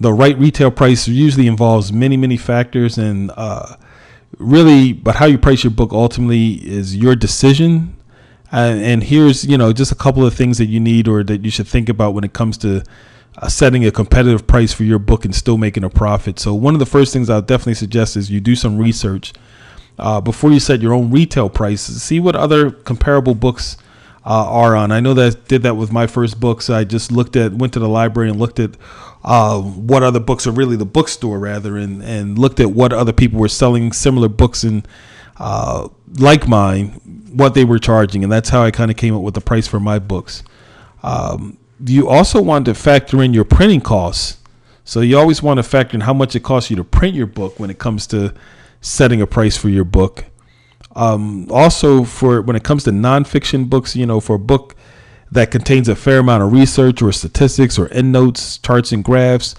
the right retail price usually involves many, many factors, and but how you price your book ultimately is your decision. And here's, just a couple of things that you need or that you should think about when it comes to setting a competitive price for your book and still making a profit. So one of the first things I'll definitely suggest is you do some research before you set your own retail price. See what other comparable books are on. I know that I did that with my first books. I just went to the library and looked at what other books, or really the bookstore rather, and looked at what other people were selling similar books and like mine, what they were charging. And that's how I kind of came up with the price for my books. You also want to factor in your printing costs. So you always want to factor in how much it costs you to print your book when it comes to setting a price for your book. Also, for when it comes to nonfiction books, for a book that contains a fair amount of research or statistics or endnotes, charts and graphs,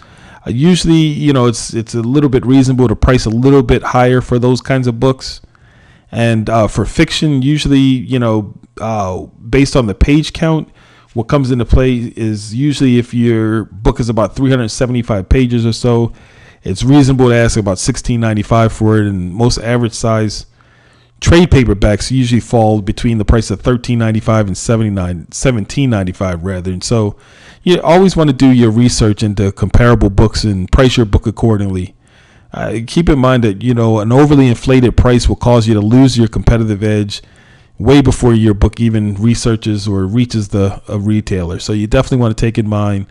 usually, it's a little bit reasonable to price a little bit higher for those kinds of books. And for fiction, usually, based on the page count, what comes into play is usually if your book is about 375 pages or so, it's reasonable to ask about $16.95 for it. And most average size trade paperbacks usually fall between the price of $13.95 and $17.95 rather. And so you always want to do your research into comparable books and price your book accordingly. Keep in mind that, an overly inflated price will cause you to lose your competitive edge way before your book even researches or reaches a retailer. So you definitely want to take in mind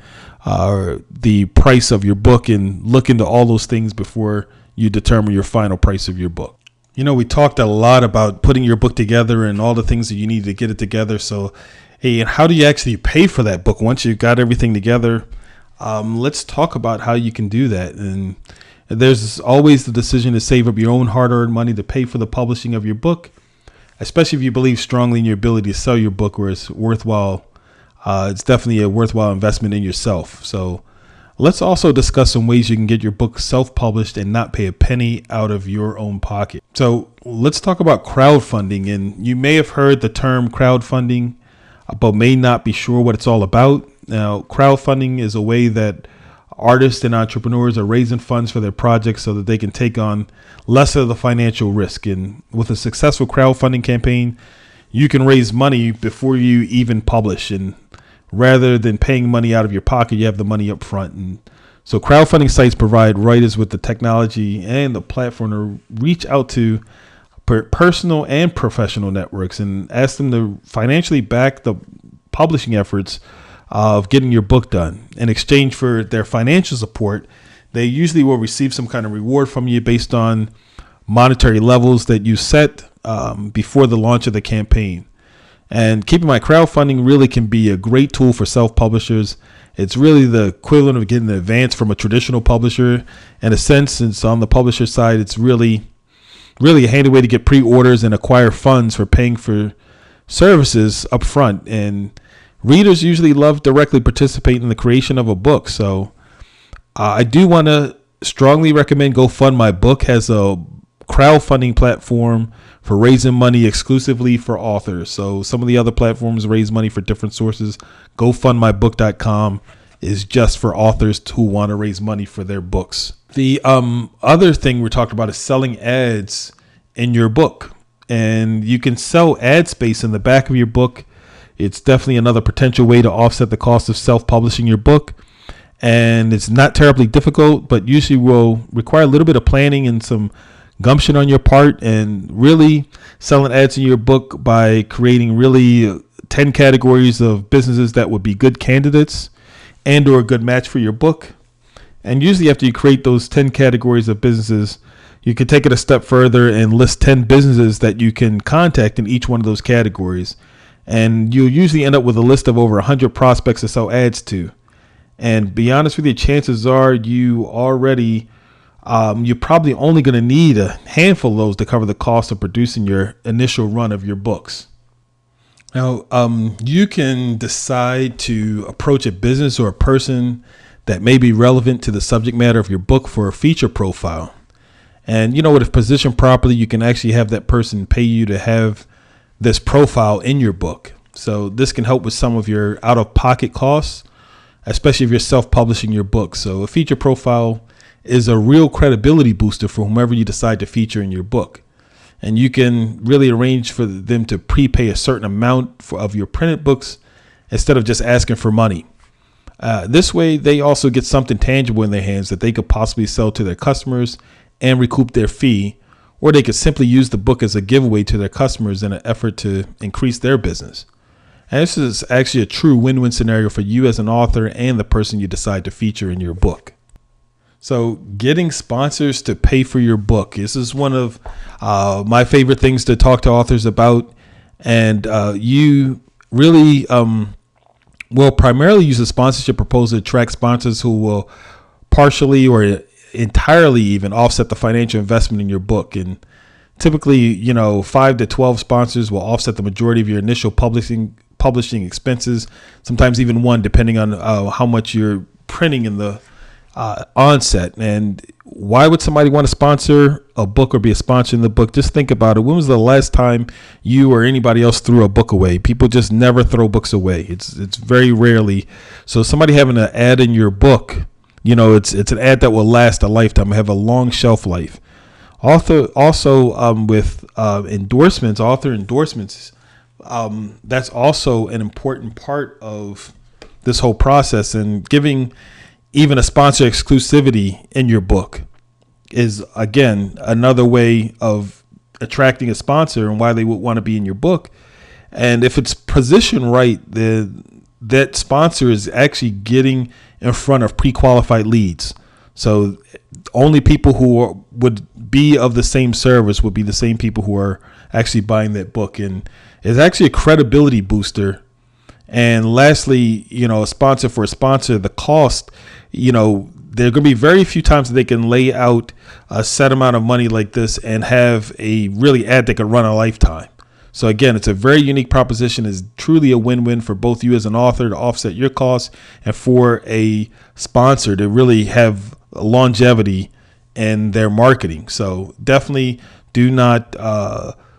the price of your book and look into all those things before you determine your final price of your book. We talked a lot about putting your book together and all the things that you need to get it together. So, hey, and how do you actually pay for that book once you've got everything together? Let's talk about how you can do that. And there's always the decision to save up your own hard-earned money to pay for the publishing of your book, especially if you believe strongly in your ability to sell your book, where it's worthwhile. It's definitely a worthwhile investment in yourself. So let's also discuss some ways you can get your book self-published and not pay a penny out of your own pocket. So let's talk about crowdfunding. And you may have heard the term crowdfunding, but may not be sure what it's all about. Now, crowdfunding is a way that artists and entrepreneurs are raising funds for their projects so that they can take on less of the financial risk. And with a successful crowdfunding campaign, you can raise money before you even publish. And rather than paying money out of your pocket, you have the money up front. And so crowdfunding sites provide writers with the technology and the platform to reach out to personal and professional networks and ask them to financially back the publishing efforts of getting your book done. In exchange for their financial support, they usually will receive some kind of reward from you based on monetary levels that you set before the launch of the campaign. And keep in mind, crowdfunding really can be a great tool for self-publishers. It's really the equivalent of getting an advance from a traditional publisher. In a sense, since on the publisher side, it's really a handy way to get pre-orders and acquire funds for paying for services up front. And readers usually love directly participating in the creation of a book. So I do want to strongly recommend Go Fund My Book has a crowdfunding platform for raising money exclusively for authors. So some of the other platforms raise money for different sources. GoFundMyBook.com is just for authors who want to raise money for their books. The other thing we're talking about is selling ads in your book. And you can sell ad space in the back of your book. It's definitely another potential way to offset the cost of self-publishing your book. And it's not terribly difficult, but usually will require a little bit of planning and some gumption on your part, and really selling ads in your book by creating really 10 categories of businesses that would be good candidates and or a good match for your book. And usually after you create those 10 categories of businesses, you can take it a step further and list 10 businesses that you can contact in each one of those categories. And you'll usually end up with a list of over 100 prospects to sell ads to. And be honest with you, chances are you're probably only going to need a handful of those to cover the cost of producing your initial run of your books. Now, you can decide to approach a business or a person that may be relevant to the subject matter of your book for a feature profile. And, if positioned properly, you can actually have that person pay you to have this profile in your book. So this can help with some of your out-of-pocket costs, especially if you're self-publishing your book. So a feature profile is a real credibility booster for whomever you decide to feature in your book. And you can really arrange for them to prepay a certain amount of your printed books instead of just asking for money. This way, they also get something tangible in their hands that they could possibly sell to their customers and recoup their fee, or they could simply use the book as a giveaway to their customers in an effort to increase their business. And this is actually a true win-win scenario for you as an author and the person you decide to feature in your book. So getting sponsors to pay for your book. This is one of my favorite things to talk to authors about. And you really will primarily use a sponsorship proposal to attract sponsors who will partially or entirely even offset the financial investment in your book. And typically, 5 to 12 sponsors will offset the majority of your initial publishing expenses, sometimes even one, depending on how much you're printing in the onset. And why would somebody want to sponsor a book or be a sponsor in the book? Just think about it. When was the last time you or anybody else threw a book away? People just never throw books away. It's very rarely. So somebody having an ad in your book, it's an ad that will last a lifetime, have a long shelf life. Also, with author endorsements, that's also an important part of this whole process. And giving even a sponsor exclusivity in your book is, again, another way of attracting a sponsor and why they would want to be in your book. And if it's positioned right, that sponsor is actually getting in front of pre-qualified leads. So only people who would be of the same service would be the same people who are actually buying that book. And it's actually a credibility booster. And lastly, a sponsor for a sponsor, the cost, there are going to be very few times that they can lay out a set amount of money like this and have a really ad that could run a lifetime. So again, it's a very unique proposition. It's truly a win-win for both you as an author to offset your costs and for a sponsor to really have longevity in their marketing. So definitely do not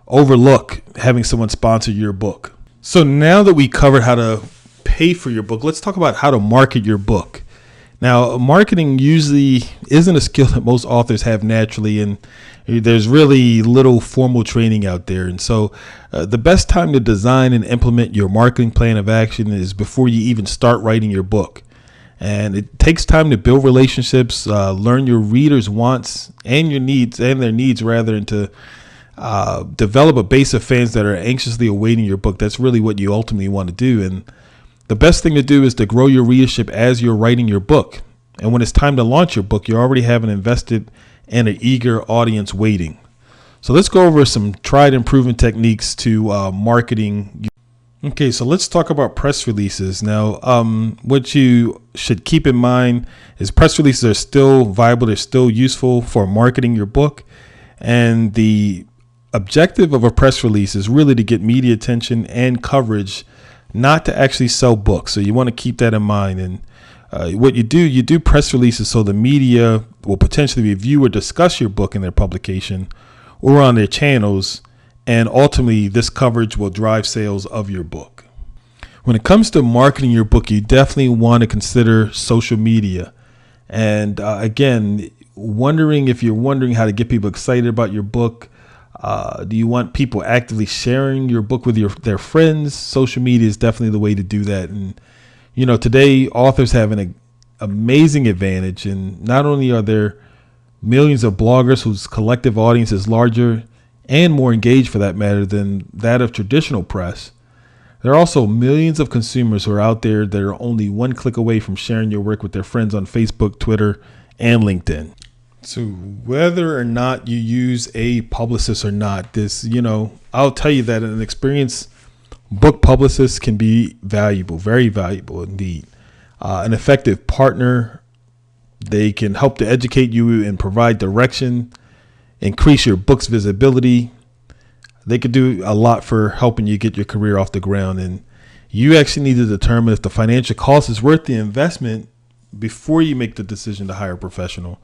overlook having someone sponsor your book. So now that we covered how to pay for your book, let's talk about how to market your book. Now, marketing usually isn't a skill that most authors have naturally, and there's really little formal training out there. And so the best time to design and implement your marketing plan of action is before you even start writing your book. And it takes time to build relationships, learn your readers' wants and your needs, and their needs rather, and to develop a base of fans that are anxiously awaiting your book. That's really what you ultimately want to do. And the best thing to do is to grow your readership as you're writing your book. And when it's time to launch your book, you already have an invested and an eager audience waiting. So let's go over some tried and proven techniques to marketing. Okay, so let's talk about press releases. Now, what you should keep in mind is press releases are still viable. They're still useful for marketing your book. And the objective of a press release is really to get media attention and coverage, not to actually sell books. So you want to keep that in mind. And what you do press releases so the media will potentially review or discuss your book in their publication or on their channels. And ultimately, this coverage will drive sales of your book. When it comes to marketing your book, you definitely want to consider social media. And again, if you're wondering how to get people excited about your book, do you want people actively sharing your book with their friends? Social media is definitely the way to do that. And, today authors have an amazing advantage. And not only are there millions of bloggers whose collective audience is larger and more engaged, for that matter, than that of traditional press, there are also millions of consumers who are out there that are only one click away from sharing your work with their friends on Facebook, Twitter, and LinkedIn. So whether or not you use a publicist or not, I'll tell you that an experienced book publicist can be valuable, very valuable indeed. An effective partner, they can help to educate you and provide direction, increase your book's visibility. They could do a lot for helping you get your career off the ground. And you actually need to determine if the financial cost is worth the investment before you make the decision to hire a professional.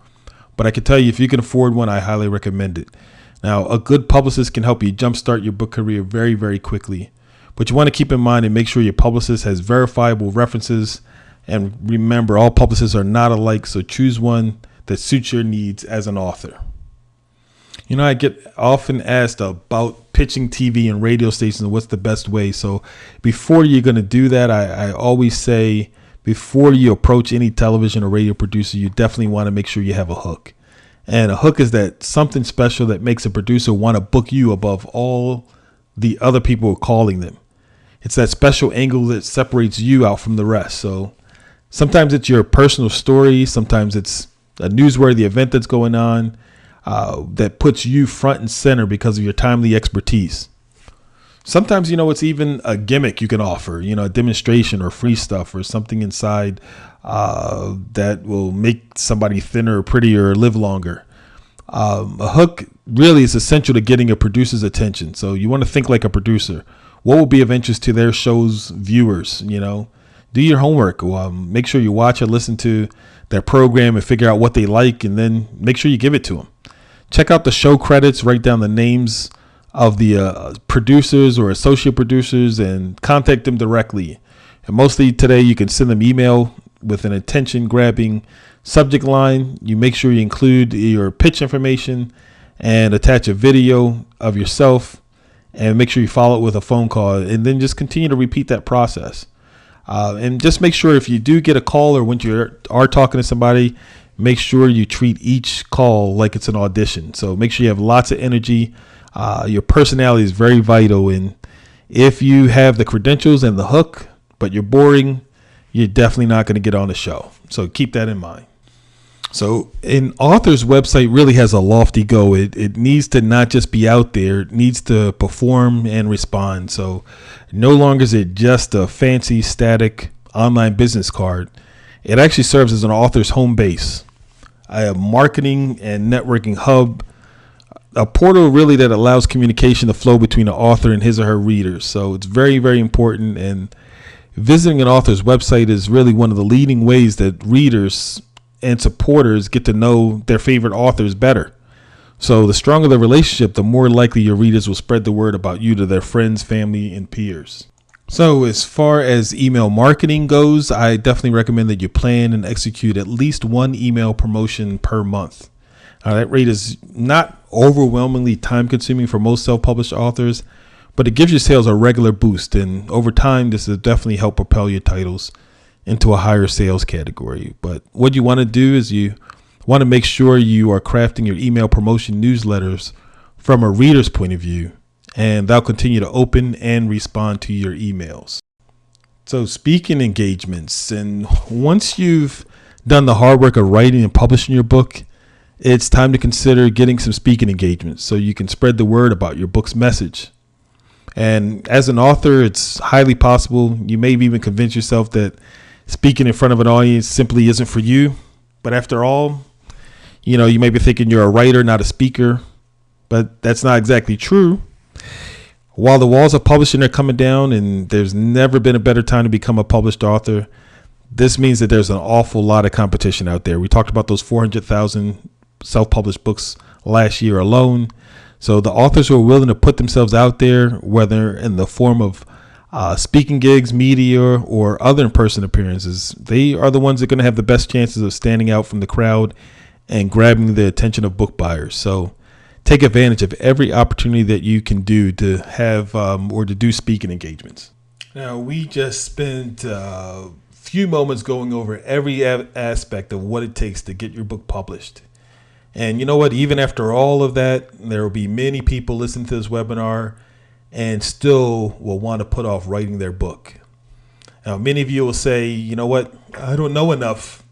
But I can tell you, if you can afford one, I highly recommend it. Now, a good publicist can help you jumpstart your book career very, very quickly. But you want to keep in mind and make sure your publicist has verifiable references. And remember, all publicists are not alike, so choose one that suits your needs as an author. I get often asked about pitching TV and radio stations and what's the best way. So before you're going to do that, I always say, before you approach any television or radio producer, you definitely want to make sure you have a hook. And a hook is that something special that makes a producer want to book you above all the other people calling them. It's that special angle that separates you out from the rest. So sometimes it's your personal story. Sometimes it's a newsworthy event that's going on that puts you front and center because of your timely expertise. Sometimes, it's even a gimmick you can offer, a demonstration or free stuff or something inside that will make somebody thinner or prettier or live longer. A hook really is essential to getting a producer's attention. So you want to think like a producer. What will be of interest to their show's viewers? Do your homework. Make sure you watch or listen to their program and figure out what they like, and then make sure you give it to them. Check out the show credits, write down the names of the producers or associate producers, and contact them directly. And mostly today you can send them email with an attention-grabbing subject line. You make sure you include your pitch information and attach a video of yourself, and make sure you follow it with a phone call, and then just continue to repeat that process. And just make sure if you do get a call or when you are talking to somebody, make sure you treat each call like it's an audition. So make sure you have lots of energy. Your personality is very vital. And if you have the credentials and the hook, but you're boring, you're definitely not going to get on the show. So keep that in mind. So an author's website really has a lofty goal. It needs to not just be out there. It needs to perform and respond. So no longer is it just a fancy, static online business card. It actually serves as an author's home base, a marketing and networking hub, a portal really that allows communication to flow between the author and his or her readers. So it's very, very important. And visiting an author's website is really one of the leading ways that readers and supporters get to know their favorite authors better. So the stronger the relationship, the more likely your readers will spread the word about you to their friends, family, and peers. So as far as email marketing goes, I definitely recommend that you plan and execute at least one email promotion per month. That rate is not overwhelmingly time consuming for most self-published authors, but it gives your sales a regular boost. And over time, this will definitely help propel your titles into a higher sales category. But what you want to do is you want to make sure you are crafting your email promotion newsletters from a reader's point of view, and they'll continue to open and respond to your emails. So speaking engagements, and once you've done the hard work of writing and publishing your book, it's time to consider getting some speaking engagements so you can spread the word about your book's message. And as an author, it's highly possible you may even convince yourself that speaking in front of an audience simply isn't for you. But after all, you may be thinking you're a writer, not a speaker, but that's not exactly true. While the walls of publishing are coming down and there's never been a better time to become a published author, this means that there's an awful lot of competition out there. We talked about those 400,000 self-published books last year alone. So the authors who are willing to put themselves out there, whether in the form of speaking gigs, media, or other in-person appearances, they are the ones that are going to have the best chances of standing out from the crowd and grabbing the attention of book buyers. So take advantage of every opportunity that you can do to have or to do speaking engagements. Now, we just spent a few moments going over every aspect of what it takes to get your book published. And you know what? Even after all of that, there will be many people listening to this webinar and still will want to put off writing their book. Now, many of you will say, you know what? I don't know enough.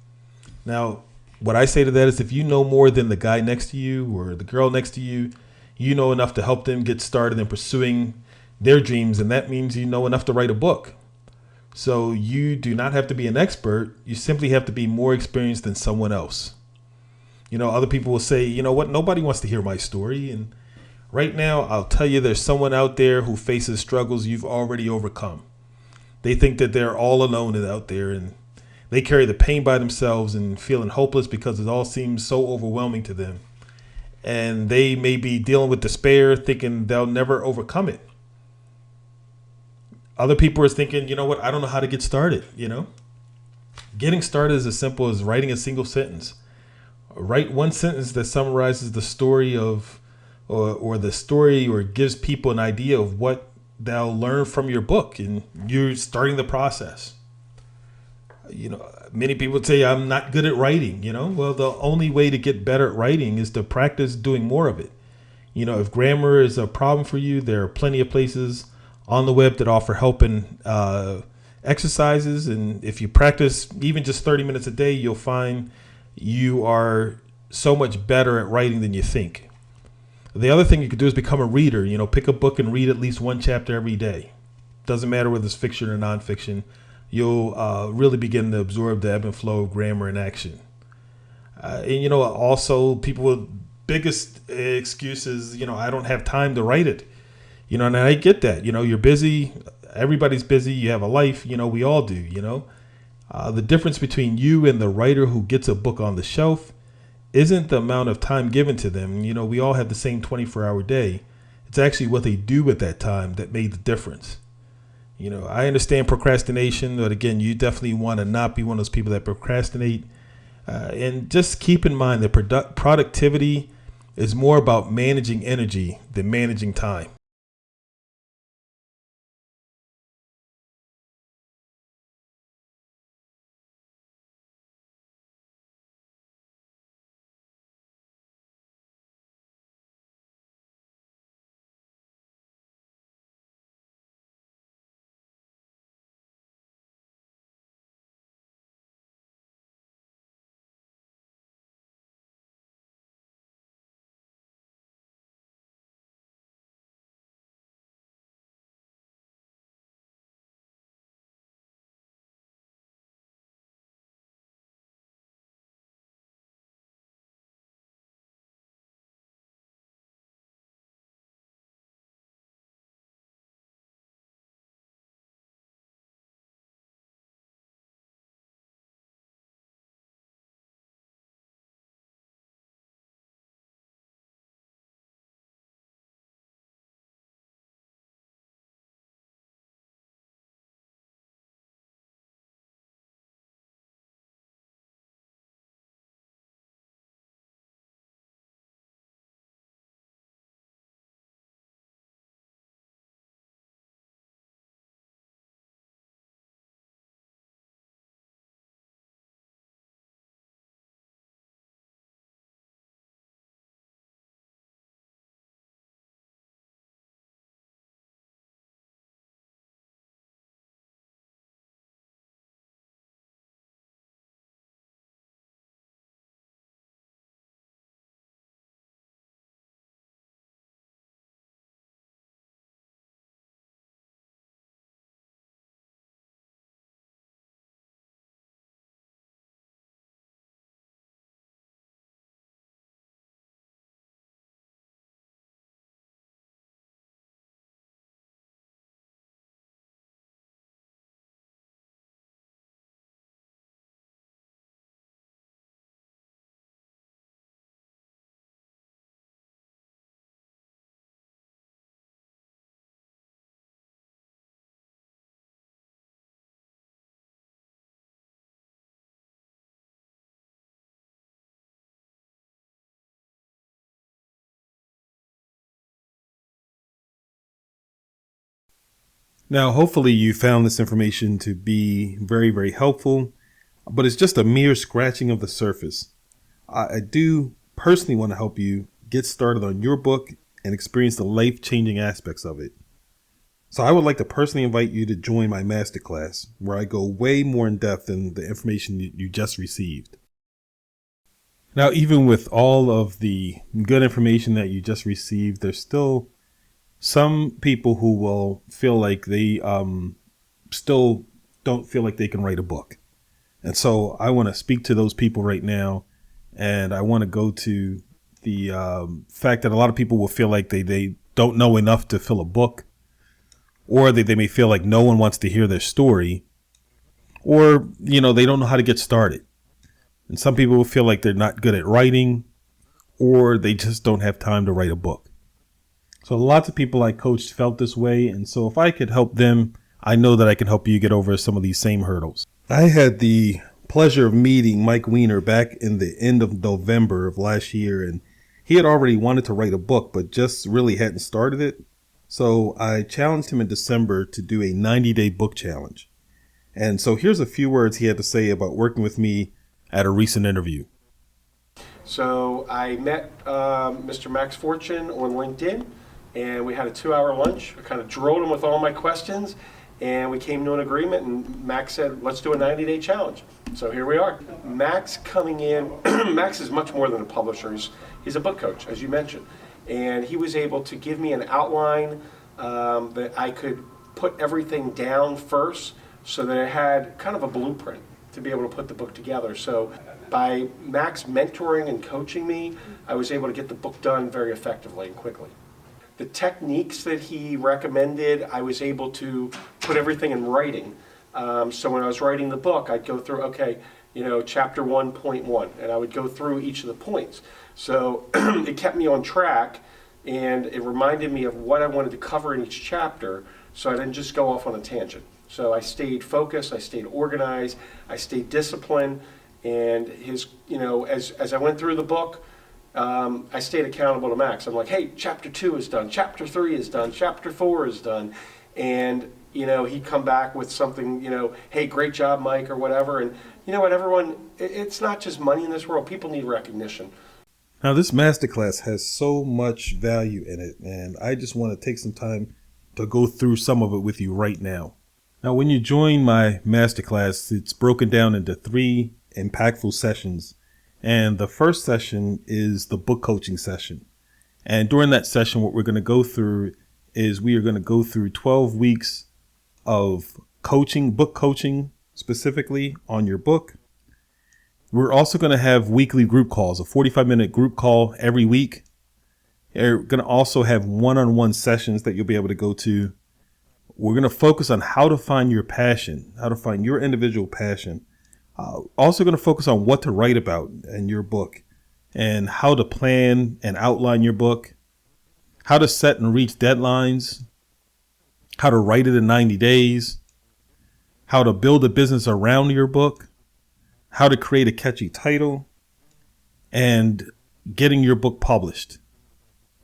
Now, what I say to that is if you know more than the guy next to you or the girl next to you, you know enough to help them get started in pursuing their dreams. And that means you know enough to write a book. So you do not have to be an expert. You simply have to be more experienced than someone else. Other people will say, you know what, nobody wants to hear my story. And right now, I'll tell you, there's someone out there who faces struggles you've already overcome. They think that they're all alone out there and they carry the pain by themselves and feeling hopeless because it all seems so overwhelming to them. And they may be dealing with despair, thinking they'll never overcome it. Other people are thinking, you know what, I don't know how to get started. Getting started is as simple as writing a single sentence. Write one sentence that summarizes the story of, or the story, or gives people an idea of what they'll learn from your book, and you're starting the process. Many people say I'm not good at writing. Well, the only way to get better at writing is to practice doing more of it. If grammar is a problem for you, there are plenty of places on the web that offer helping exercises, and if you practice even just 30 minutes a day, you'll find you are so much better at writing than you think. The other thing you could do is become a reader. Pick a book and read at least one chapter every day. Doesn't matter whether it's fiction or nonfiction. You'll really begin to absorb the ebb and flow of grammar and action. And also people with biggest excuses, I don't have time to write it. And I get that. You're busy. Everybody's busy. You have a life. We all do. The difference between you and the writer who gets a book on the shelf isn't the amount of time given to them. We all have the same 24-hour day. It's actually what they do with that time that made the difference. I understand procrastination, but again, you definitely want to not be one of those people that procrastinate. And just keep in mind that productivity is more about managing energy than managing time. Now, hopefully you found this information to be very, very helpful, but it's just a mere scratching of the surface. I do personally want to help you get started on your book and experience the life-changing aspects of it. So I would like to personally invite you to join my masterclass, where I go way more in depth than the information you just received. Now, even with all of the good information that you just received, there's still some people who will feel like they still don't feel like they can write a book. And so I want to speak to those people right now. And I want to go to the fact that a lot of people will feel like they don't know enough to fill a book, or they may feel like no one wants to hear their story, or, they don't know how to get started. And some people will feel like they're not good at writing, or they just don't have time to write a book. So lots of people I coached felt this way. And so if I could help them, I know that I can help you get over some of these same hurdles. I had the pleasure of meeting Mike Weiner back in the end of November of last year, and he had already wanted to write a book, but just really hadn't started it. So I challenged him in December to do a 90-day book challenge. And so here's a few words he had to say about working with me at a recent interview. So I met Mr. Max Fortune on LinkedIn, and we had a 2-hour lunch. I kind of drilled him with all my questions, and we came to an agreement, and Max said, let's do a 90-day challenge. So here we are. Max coming in, Max is much more than a publisher. He's a book coach, as you mentioned. And he was able to give me an outline that I could put everything down first so that I had kind of a blueprint to be able to put the book together. So by Max mentoring and coaching me, I was able to get the book done very effectively and quickly. The techniques that he recommended, I was able to put everything in writing. So when I was writing the book, I'd go through, chapter 1.1, and I would go through each of the points. So it kept me on track, and it reminded me of what I wanted to cover in each chapter, so I didn't just go off on a tangent. So I stayed focused, I stayed organized, I stayed disciplined, and as I went through the book, I stayed accountable to Max. I'm like, hey, chapter 2 is done, chapter 3 is done, chapter 4 is done, and he'd come back with something, hey, great job, Mike, or whatever. And you know what, everyone, it's not just money in this world. People need recognition. Now, this masterclass has so much value in it, and I just want to take some time to go through some of it with you right now. Now, when you join my masterclass, it's broken down into 3 impactful sessions. And the first session is the book coaching session. And during that session, what we're going to go through is we are going to go through 12 weeks of coaching, book coaching specifically on your book. We're also going to have weekly group calls, a 45-minute group call every week. You're going to also have one-on-one sessions that you'll be able to go to. We're going to focus on how to find your passion, how to find your individual passion. Also going to focus on what to write about in your book and how to plan and outline your book, how to set and reach deadlines, how to write it in 90 days, how to build a business around your book, how to create a catchy title, and getting your book published.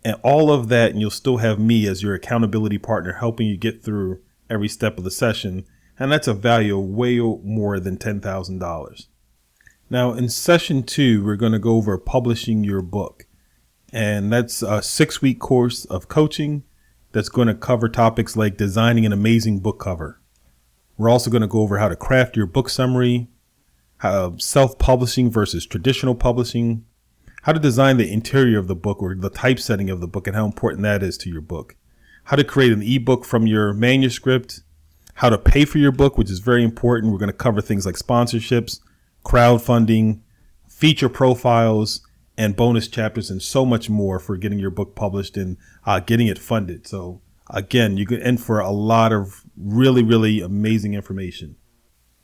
And all of that, and you'll still have me as your accountability partner helping you get through every step of the session. And that's a value of way more than $10,000. Now, in session 2, we're going to go over publishing your book. And that's a 6-week course of coaching that's going to cover topics like designing an amazing book cover. We're also going to go over how to craft your book summary, how self-publishing versus traditional publishing, how to design the interior of the book or the typesetting of the book and how important that is to your book, how to create an ebook from your manuscript, how to pay for your book, which is very important. We're going to cover things like sponsorships, crowdfunding, feature profiles, and bonus chapters, and so much more for getting your book published and getting it funded. So again, you can end for a lot of really, really amazing information.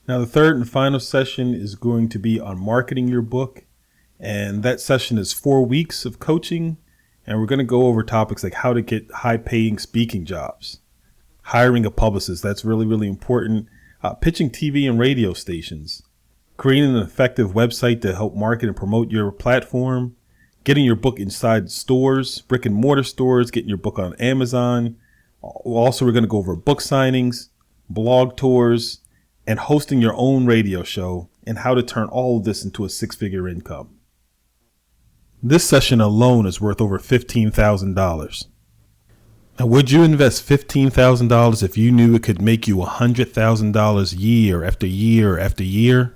Now, the third and final session is going to be on marketing your book. And that session is 4 weeks of coaching. And we're going to go over topics like how to get high paying speaking jobs, hiring a publicist. That's really, really important. Pitching TV and radio stations, creating an effective website to help market and promote your platform, getting your book inside stores, brick and mortar stores, getting your book on Amazon, We're going to go over book signings, blog tours, and hosting your own radio show, and how to turn all of this into a six-figure income. This session alone is worth over $15,000. Now, would you invest $15,000 if you knew it could make you $100,000 year after year after year?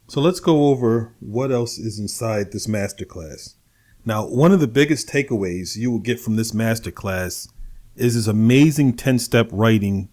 So let's go over what else is inside this masterclass. Now, one of the biggest takeaways you will get from this masterclass is this amazing 10-step writing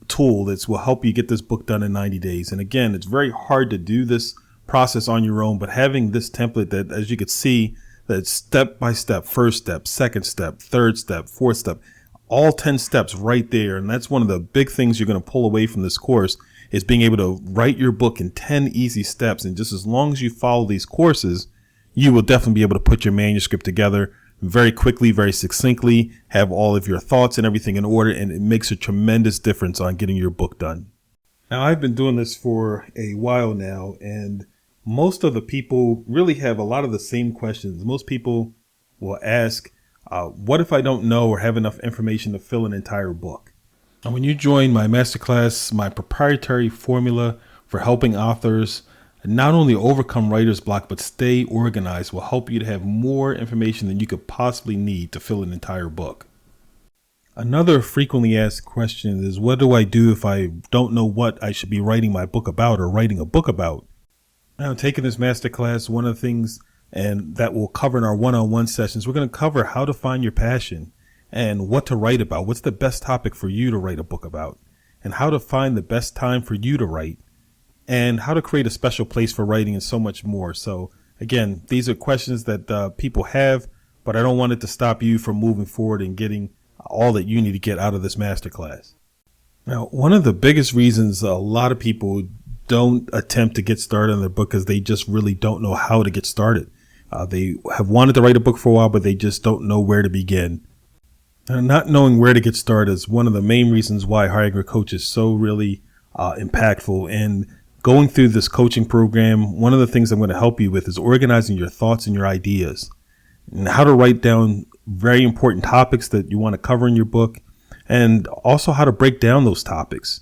tool that will help you get this book done in 90 days. And again, it's very hard to do this process on your own, but having this template that, as you can see, that step by step, first step, second step, third step, fourth step, all 10 steps right there. And that's one of the big things you're going to pull away from this course is being able to write your book in 10 easy steps. And just as long as you follow these courses, you will definitely be able to put your manuscript together very quickly, very succinctly, have all of your thoughts and everything in order, and it makes a tremendous difference on getting your book done. Now, I've been doing this for a while now, and most of the people really have a lot of the same questions. Most people will ask, what if I don't know or have enough information to fill an entire book? And when you join my masterclass, my proprietary formula for helping authors not only overcome writer's block, but stay organized, will help you to have more information than you could possibly need to fill an entire book. Another frequently asked question is, what do I do if I don't know what I should be writing my book about or writing a book about? Now, taking this masterclass, one of the things and that we'll cover in our one-on-one sessions, we're going to cover how to find your passion and what to write about. What's the best topic for you to write a book about, and how to find the best time for you to write, and how to create a special place for writing, and so much more. So again, these are questions that people have, but I don't want it to stop you from moving forward and getting all that you need to get out of this masterclass. Now, one of the biggest reasons a lot of people don't attempt to get started on their book is they just really don't know how to get started. They have wanted to write a book for a while, but they just don't know where to begin. And not knowing where to get started is one of the main reasons why hiring a coach is so really impactful. And going through this coaching program, one of the things I'm going to help you with is organizing your thoughts and your ideas, and how to write down very important topics that you want to cover in your book, and also how to break down those topics.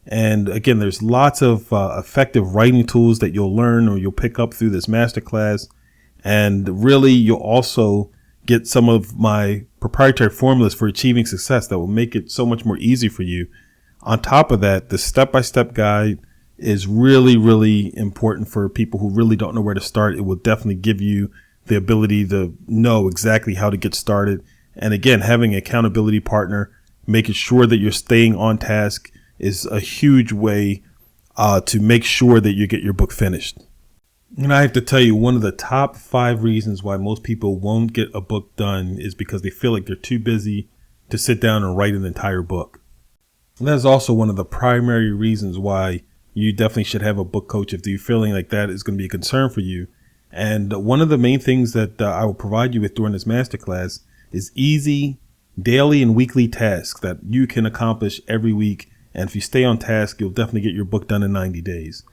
And again, there's lots of effective writing tools that you'll learn or you'll pick up through this masterclass. And really, you'll also get some of my proprietary formulas for achieving success that will make it so much more easy for you. On top of that, the step-by-step guide is really, really important for people who really don't know where to start. It will definitely give you the ability to know exactly how to get started. And again, having an accountability partner, making sure that you're staying on task, is a huge way to make sure that you get your book finished. And I have to tell you, one of the top 5 reasons why most people won't get a book done is because they feel like they're too busy to sit down and write an entire book. And that's also one of the primary reasons why you definitely should have a book coach if you're feeling like that is going to be a concern for you. And one of the main things that I will provide you with during this masterclass is easy daily and weekly tasks that you can accomplish every week. And if you stay on task, you'll definitely get your book done in 90 days.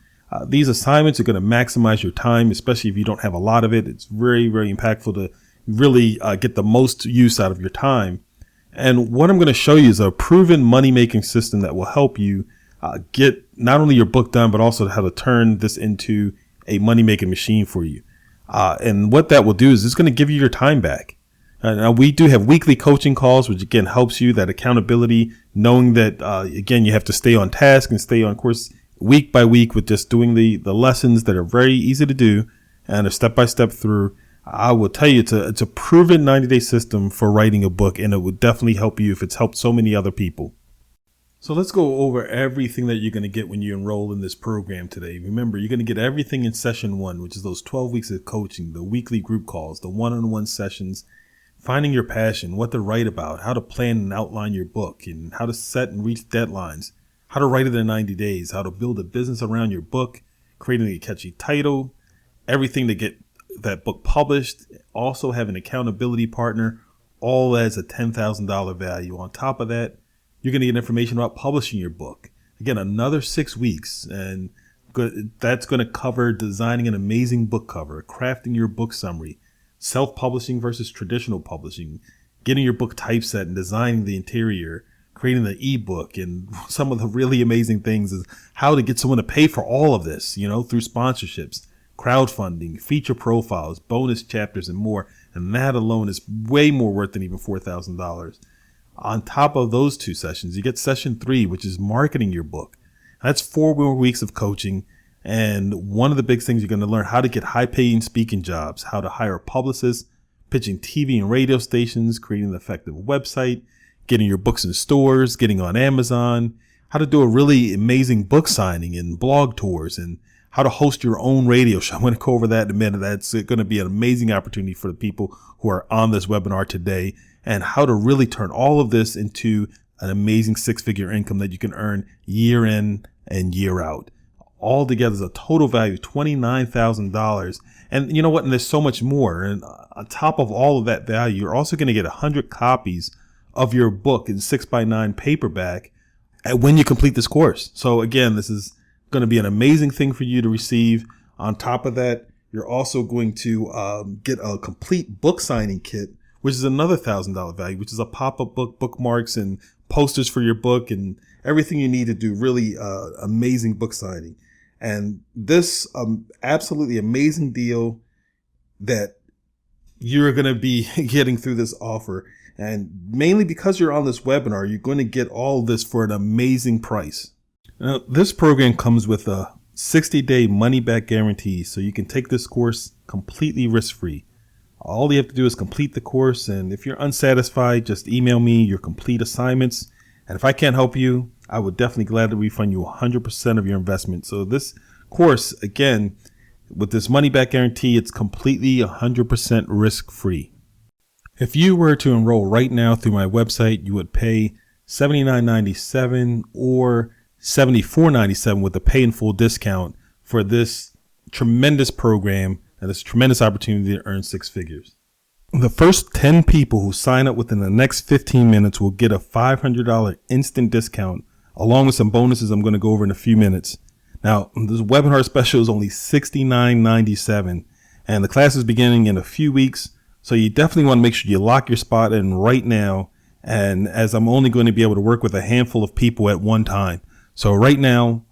These assignments are going to maximize your time, especially if you don't have a lot of it. It's very, very impactful to really get the most use out of your time. And what I'm going to show you is a proven money-making system that will help you get not only your book done, but also how to turn this into a money-making machine for you. And what that will do is it's going to give you your time back. Now, we do have weekly coaching calls, which again helps you, that accountability, knowing that, again, you have to stay on task and stay on course week by week with just doing the lessons that are very easy to do and a step-by-step through. I will tell you, it's a proven 90-day system for writing a book, and it would definitely help you if it's helped so many other people. So let's go over everything that you're going to get when you enroll in this program today. Remember, you're going to get everything in session 1, which is those 12 weeks of coaching, the weekly group calls, the one-on-one sessions, finding your passion, what to write about, how to plan and outline your book, and how to set and reach deadlines, how to write it in 90 days, how to build a business around your book, creating a catchy title, everything to get that book published, also have an accountability partner, all as a $10,000 value. On top of that, you're going to get information about publishing your book. Again, another 6 weeks, and that's going to cover designing an amazing book cover, crafting your book summary, self-publishing versus traditional publishing, getting your book typeset and designing the interior, creating the ebook, and some of the really amazing things is how to get someone to pay for all of this, through sponsorships, crowdfunding, feature profiles, bonus chapters, and more. And that alone is way more worth than even $4,000. On top of those 2 sessions, you get session 3, which is marketing your book. That's 4 more weeks of coaching. And one of the big things you're going to learn how to get high paying speaking jobs, how to hire publicists, pitching TV and radio stations, creating an effective website, getting your books in stores, getting on Amazon, how to do a really amazing book signing and blog tours, and how to host your own radio show. I'm going to go over that in a minute. That's going to be an amazing opportunity for the people who are on this webinar today, and how to really turn all of this into an amazing 6-figure income that you can earn year in and year out. All together is a total value of $29,000. And you know what? And there's so much more. And on top of all of that value, you're also going to get 100 copies of your book in 6x9 paperback when you complete this course. So again, this is going to be an amazing thing for you to receive. On top of that, you're also going to get a complete book signing kit, which is another $1,000 value, which is a pop-up book, bookmarks, and posters for your book, and everything you need to do really amazing book signing. And this absolutely amazing deal that you're going to be getting through this offer. And mainly because you're on this webinar, you're going to get all this for an amazing price. Now, this program comes with a 60-day money-back guarantee, so you can take this course completely risk-free. All you have to do is complete the course, and if you're unsatisfied, just email me your complete assignments. And if I can't help you, I would definitely gladly refund you 100% of your investment. So this course, again, with this money-back guarantee, it's completely 100% risk-free. If you were to enroll right now through my website, you would pay $79.97 or $74.97 with a pay in full discount for this tremendous program and this tremendous opportunity to earn 6 figures. The first 10 people who sign up within the next 15 minutes will get a $500 instant discount, along with some bonuses I'm going to go over in a few minutes. Now, this webinar special is only $69.97, and the class is beginning in a few weeks. So you definitely want to make sure you lock your spot in right now. And as I'm only going to be able to work with a handful of people at one time. So right now,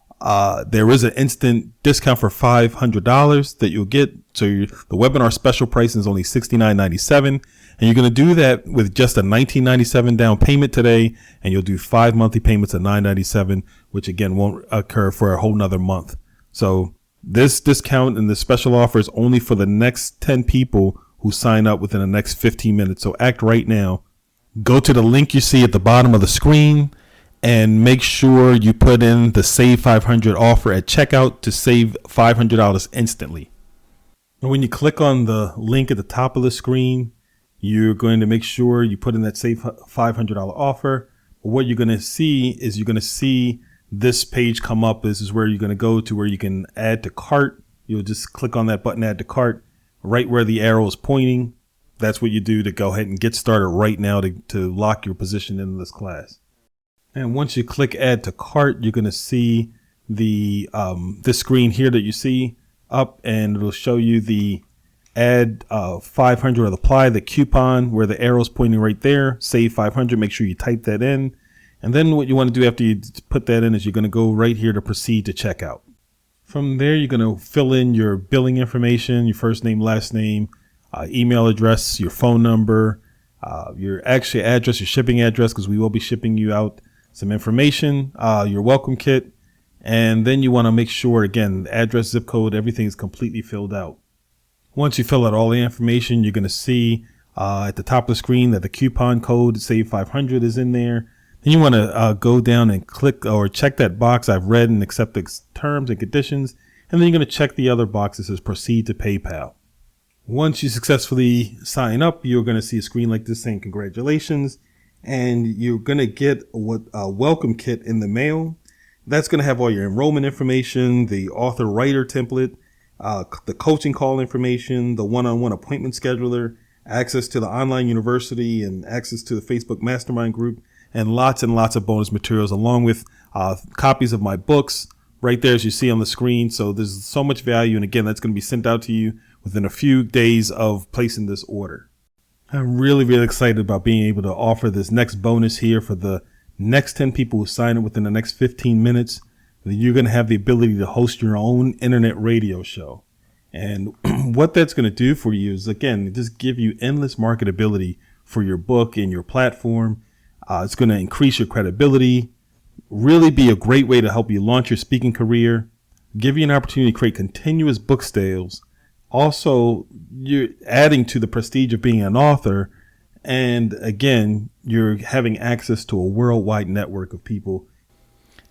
there is an instant discount for $500 that you'll get. So the webinar special price is only $69.97. And you're going to do that with just a $19.97 down payment today. And you'll do 5 monthly payments at $9.97, which again won't occur for a whole nother month. So this discount and this special offer is only for the next 10 people who sign up within the next 15 minutes. So act right now. Go to the link you see at the bottom of the screen and make sure you put in the Save 500 offer at checkout to save $500 instantly. And when you click on the link at the top of the screen, you're going to make sure you put in that Save $500 offer. What you're going to see is you're going to see this page come up. This is where you're going to go to where you can add to cart. You'll just click on that button, add to cart, right where the arrow is pointing. That's what you do to go ahead and get started right now to lock your position in this class. And once you click add to cart, you're going to see the this screen here that you see up, and it'll show you the add 500 or apply the coupon where the arrow is pointing right there. Save 500. Make sure you type that in. And then what you want to do after you put that in is you're going to go right here to proceed to checkout. From there, you're going to fill in your billing information, your first name, last name, email address, your phone number, your actual address, your shipping address, because we will be shipping you out some information, your welcome kit. And then you want to make sure, again, address, zip code, everything is completely filled out. Once you fill out all the information, you're going to see at the top of the screen that the coupon code Save 500 is in there. Then you want to go down and click or check that box. I've read and accept the terms and conditions. And then you're going to check the other box that says proceed to PayPal. Once you successfully sign up, you're going to see a screen like this saying congratulations. And you're going to get a welcome kit in the mail. That's going to have all your enrollment information, the author writer template, the coaching call information, the one-on-one appointment scheduler, access to the online university, and access to the Facebook mastermind group, and lots of bonus materials, along with copies of my books right there as you see on the screen. So there's so much value. And again, that's going to be sent out to you within a few days of placing this order. I'm really excited about being able to offer this next bonus here for the next 10 people who sign up within the next 15 minutes, then you're going to have the ability to host your own internet radio show. And what that's going to do for you is, again, just give you endless marketability for your book and your platform. It's going to increase your credibility, really be a great way to help you launch your speaking career, give you an opportunity to create continuous book sales. Also, you're adding to the prestige of being an author. And again, you're having access to a worldwide network of people.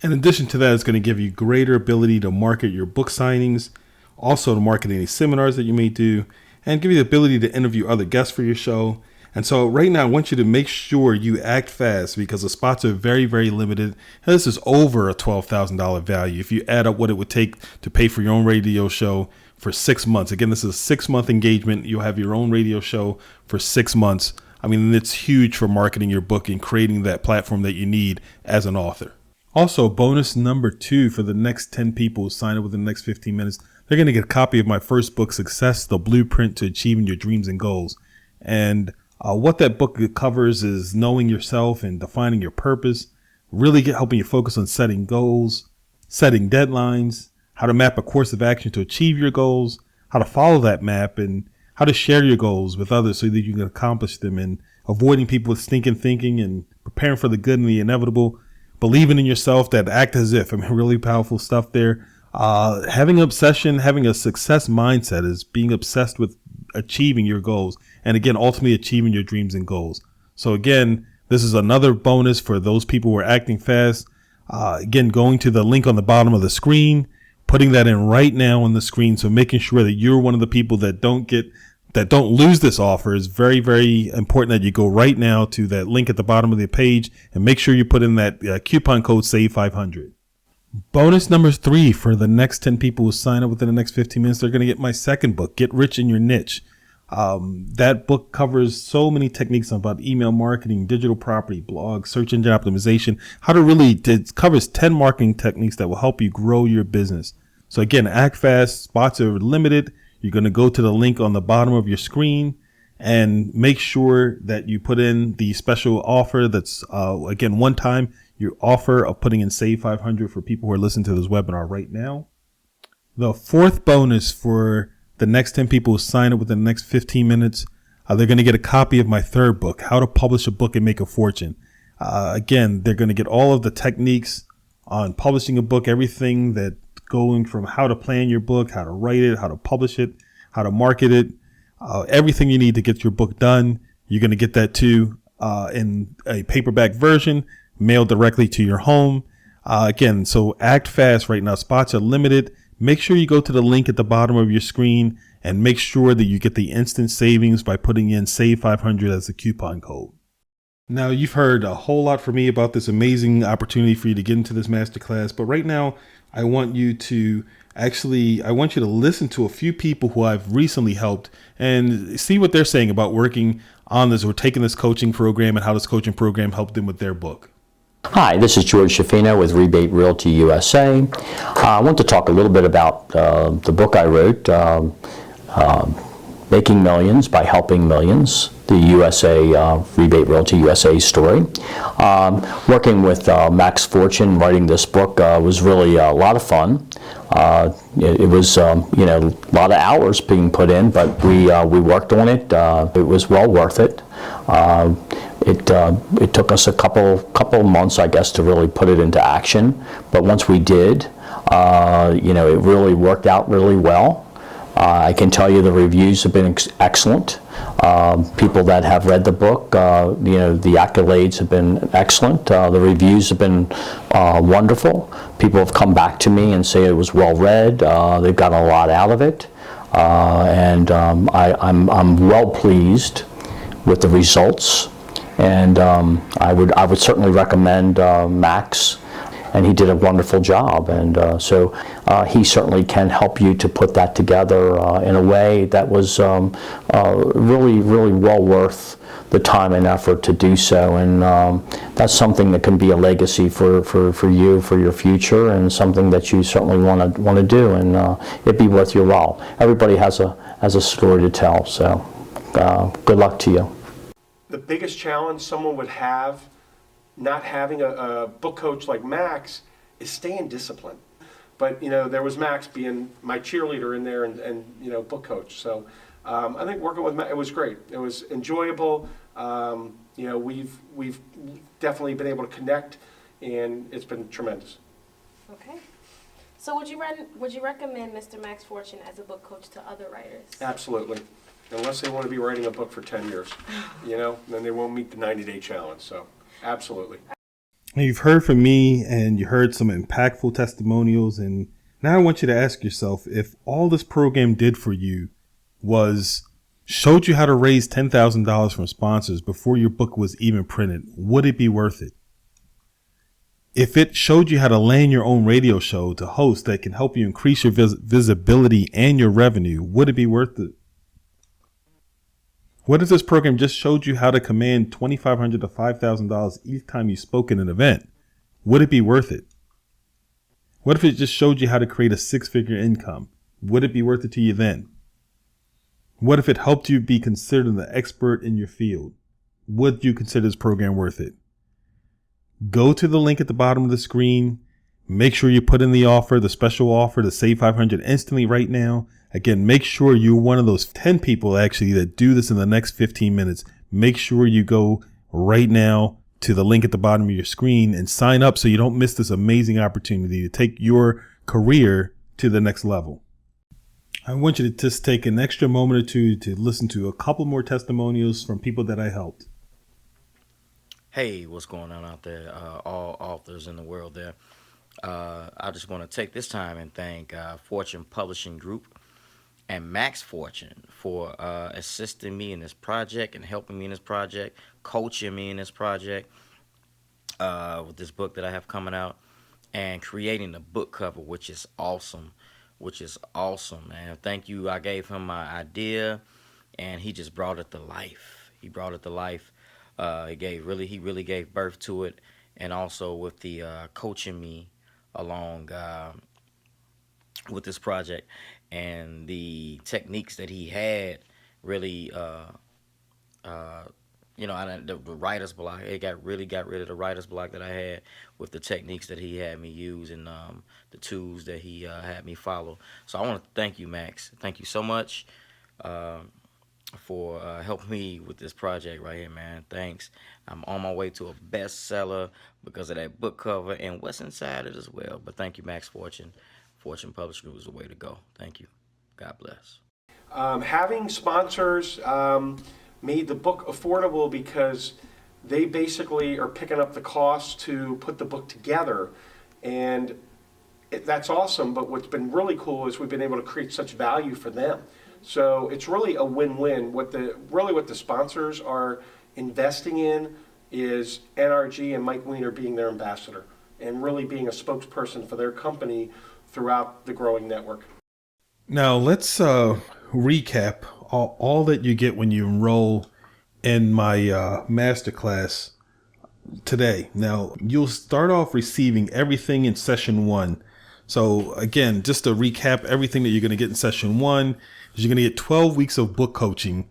In addition to that, it's going to give you greater ability to market your book signings, also to market any seminars that you may do, and give you the ability to interview other guests for your show. And so right now, I want you to make sure you act fast because the spots are very, very limited. And this is over a $12,000 value if you add up what it would take to pay for your own radio show for 6 months. Again, this is a 6-month engagement. You'll have your own radio show for 6 months. I mean, it's huge for marketing your book and creating that platform that you need as an author. Also, bonus number 2 for the next 10 people who sign up within the next 15 minutes, they're going to get a copy of my first book, Success, the Blueprint to Achieving Your Dreams and Goals. And what that book covers is knowing yourself and defining your purpose, really helping you focus on setting goals, setting deadlines, how to map a course of action to achieve your goals, how to follow that map, and how to share your goals with others so that you can accomplish them, and avoiding people with stinking thinking and preparing for the good and the inevitable, believing in yourself, that act as if. I mean, really powerful stuff there. Having obsession, having a success mindset is being obsessed with achieving your goals. And again, ultimately achieving your dreams and goals. So again, this is another bonus for those people who are acting fast. Again, going to the link on the bottom of the screen, putting that in right now on the screen. So making sure that you're one of the people that don't lose this offer is very, very important, that you go right now to that link at the bottom of the page and make sure you put in that coupon code SAVE500. Bonus number 3 for the next 10 people who sign up within the next 15 minutes, they're going to get my second book, Get Rich in Your Niche. That book covers so many techniques about email marketing, digital property, blog, search engine optimization, it covers 10 marketing techniques that will help you grow your business. So again, act fast, spots are limited. You're going to go to the link on the bottom of your screen and make sure that you put in the special offer that's, again, one time, your offer of putting in Save 500 for people who are listening to this webinar right now. The fourth bonus for the next 10 people who sign up within the next 15 minutes, they're going to get a copy of my third book, How to Publish a Book and Make a Fortune. Again, they're going to get all of the techniques on publishing a book, everything that going from how to plan your book, how to write it, how to publish it, how to market it, everything you need to get your book done. You're going to get that too in a paperback version, mailed directly to your home. Again, so act fast right now. Spots are limited. Make sure you go to the link at the bottom of your screen and make sure that you get the instant savings by putting in Save 500 as the coupon code. Now, you've heard a whole lot from me about this amazing opportunity for you to get into this masterclass, but right now I want you to listen to a few people who I've recently helped and see what they're saying about working on this or taking this coaching program and how this coaching program helped them with their book. Hi, this is George Shafino with Rebate Realty USA. I want to talk a little bit about the book I wrote, Making Millions by Helping Millions, the Rebate Realty USA story. Working with Max Fortune, writing this book was really a lot of fun. It was a lot of hours being put in, but we worked on it. It was well worth it. It took us a couple months, I guess, to really put it into action. But once we did, it really worked out really well. I can tell you the reviews have been excellent. People that have read the book, the accolades have been excellent. The reviews have been wonderful. People have come back to me and say it was well read. They've gotten a lot out of it, and I'm well pleased with the results. And I would certainly recommend Max. And he did a wonderful job, and so he certainly can help you to put that together in a way that was really, really well worth the time and effort to do so. And that's something that can be a legacy for you, for your future, and something that you certainly want to do, and it'd be worth your while. Everybody has a story to tell, so good luck to you. The biggest challenge someone would have not having a book coach like Max is staying disciplined. But, there was Max being my cheerleader in there and book coach. So I think working with Max, it was great. It was enjoyable. We've definitely been able to connect, and it's been tremendous. Okay. So would you recommend Mr. Max Fortune as a book coach to other writers? Absolutely. Unless they want to be writing a book for 10 years, then they won't meet the 90-day challenge. So absolutely. You've heard from me and you heard some impactful testimonials. And now I want you to ask yourself, if all this program did for you was showed you how to raise $10,000 from sponsors before your book was even printed, would it be worth it? If it showed you how to land your own radio show to host that can help you increase your visibility and your revenue, would it be worth it? What if this program just showed you how to command $2,500 to $5,000 each time you spoke at an event? Would it be worth it? What if it just showed you how to create a six-figure income? Would it be worth it to you then? What if it helped you be considered an expert in your field? Would you consider this program worth it? Go to the link at the bottom of the screen. Make sure you put in the offer, the special offer to save $500 instantly right now. Again, make sure you're one of those 10 people actually that do this in the next 15 minutes. Make sure you go right now to the link at the bottom of your screen and sign up so you don't miss this amazing opportunity to take your career to the next level. I want you to just take an extra moment or two to listen to a couple more testimonials from people that I helped. Hey, what's going on out there? All authors in the world there. I just want to take this time and thank Fortune Publishing Group and Max Fortune for assisting me in this project and helping me in this project, coaching me in this project with this book that I have coming out, and creating the book cover, which is awesome, man. Thank you. I gave him my idea, and he just brought it to life. He really gave birth to it, and also with the coaching me along with this project, and the techniques that he had really the writer's block. It got rid of the writer's block that I had with the techniques that he had me use and the tools that he had me follow. So I want to thank you, Max. Thank you so much for helping me with this project right here, man. Thanks. I'm on my way to a bestseller because of that book cover and what's inside it as well. But thank you, Max Fortune. Fortune Publishing Group is the way to go. Thank you. God bless. Having sponsors made the book affordable because they basically are picking up the cost to put the book together. And that's awesome, but what's been really cool is we've been able to create such value for them. So it's really a win-win. What the sponsors are investing in is NRG and Mike Weiner being their ambassador and really being a spokesperson for their company throughout the growing network. Now let's recap all that you get when you enroll in my masterclass today. Now you'll start off receiving everything in session 1. So again, just to recap everything that you're going to get in session 1 is you're going to get 12 weeks of book coaching,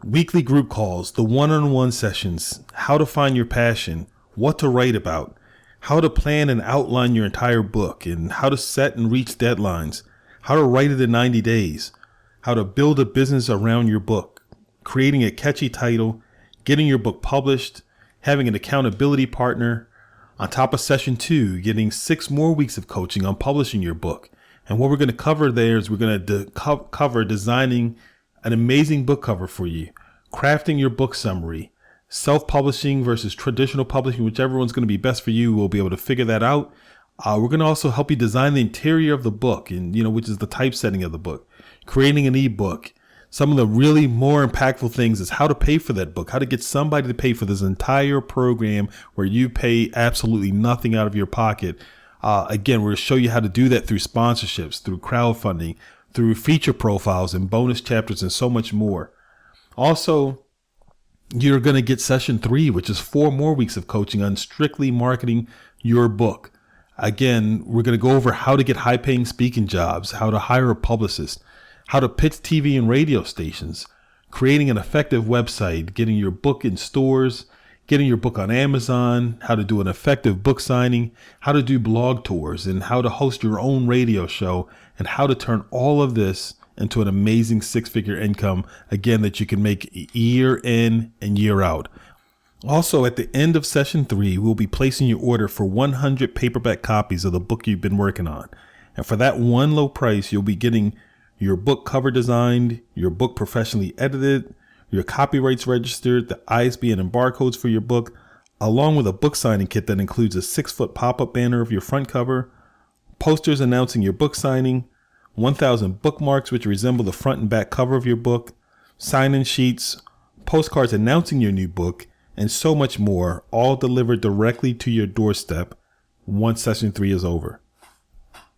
weekly group calls, the one-on-one sessions, how to find your passion, what to write about, how to plan and outline your entire book, and how to set and reach deadlines, how to write it in 90 days, how to build a business around your book, creating a catchy title, getting your book published, having an accountability partner. On top of session 2, getting 6 more weeks of coaching on publishing your book. And what we're going to cover there is we're going to cover designing an amazing book cover for you, crafting your book summary, self-publishing versus traditional publishing, whichever one's going to be best for you. We'll be able to figure that out. We're going to also help you design the interior of the book, and which is the typesetting of the book, creating an ebook. Some of the really more impactful things is how to pay for that book, how to get somebody to pay for this entire program where you pay absolutely nothing out of your pocket. Again, we're going to show you how to do that through sponsorships, through crowdfunding, through feature profiles and bonus chapters and so much more. Also, you're going to get session 3, which is 4 more weeks of coaching on strictly marketing your book. Again, we're going to go over how to get high-paying speaking jobs, how to hire a publicist, how to pitch TV and radio stations, creating an effective website, getting your book in stores, getting your book on Amazon, how to do an effective book signing, how to do blog tours, and how to host your own radio show, and how to turn all of this into an amazing six-figure income, again, that you can make year in and year out. Also, at the end of session 3, we'll be placing your order for 100 paperback copies of the book you've been working on. And for that one low price, you'll be getting your book cover designed, your book professionally edited, your copyrights registered, the ISBN and barcodes for your book, along with a book signing kit that includes a 6-foot pop-up banner of your front cover, posters announcing your book signing, 1,000 bookmarks which resemble the front and back cover of your book, sign-in sheets, postcards announcing your new book, and so much more, all delivered directly to your doorstep once session 3 is over.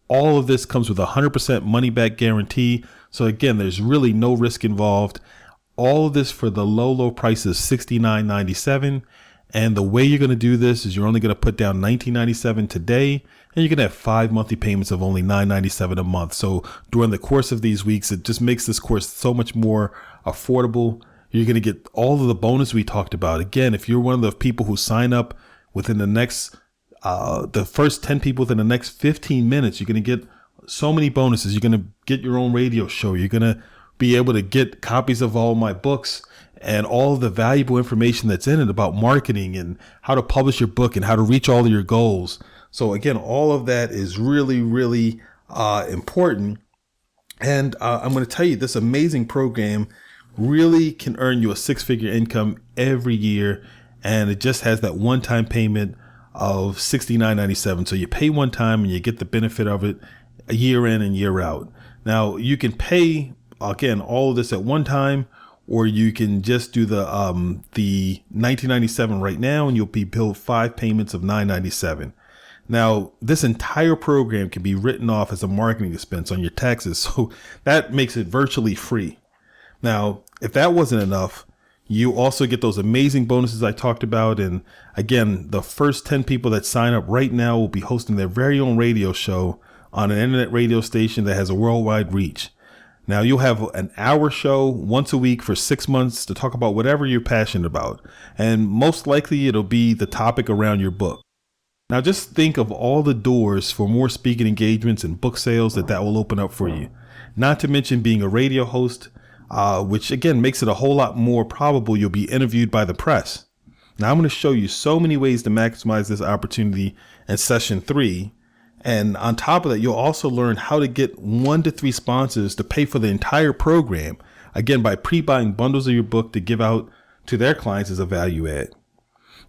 All of this comes with a 100% money back guarantee. So again, there's really no risk involved. All of this for the low price of $69.97. And the way you're going to do this is you're only going to put down $19.97 today, and you're going to have 5 monthly payments of only $9.97 a month. So during the course of these weeks, it just makes this course so much more affordable. You're going to get all of the bonus we talked about. Again, if you're one of the people who sign up within the next the first 10 people within the next 15 minutes, you're going to get so many bonuses. You're going to get your own radio show. You're going to be able to get copies of all my books and all of the valuable information that's in it about marketing and how to publish your book and how to reach all of your goals. So again, all of that is really, really important. And I'm going to tell you, this amazing program really can earn you a six-figure income every year. And it just has that one-time payment of $69.97. So you pay one time and you get the benefit of it a year in and year out. Now you can pay, again, all of this at one time, or you can just do the $19.97 right now, and you'll be billed 5 payments of $9.97. Now, this entire program can be written off as a marketing expense on your taxes, so that makes it virtually free. Now, if that wasn't enough, you also get those amazing bonuses I talked about. And again, the first 10 people that sign up right now will be hosting their very own radio show on an internet radio station that has a worldwide reach. Now, you'll have an hour show once a week for 6 months to talk about whatever you're passionate about. And most likely it'll be the topic around your book. Now, just think of all the doors for more speaking engagements and book sales that will open up for you. Not to mention being a radio host, which again makes it a whole lot more probable you'll be interviewed by the press. Now, I'm going to show you so many ways to maximize this opportunity in session 3. And on top of that, you'll also learn how to get 1 to 3 sponsors to pay for the entire program, again, by pre-buying bundles of your book to give out to their clients as a value add.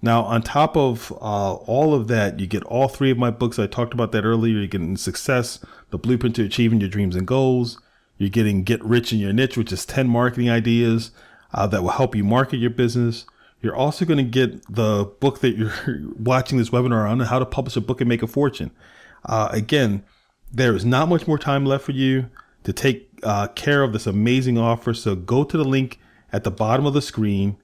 Now, on top of all of that, you get all 3 of my books. I talked about that earlier. You're getting Success, The Blueprint to Achieving Your Dreams and Goals. You're getting Get Rich in Your Niche, which is 10 marketing ideas that will help you market your business. You're also going to get the book that you're watching this webinar on, How to Publish a Book and Make a Fortune. Again, there is not much more time left for you to take care of this amazing offer. So go to the link at the bottom of the screen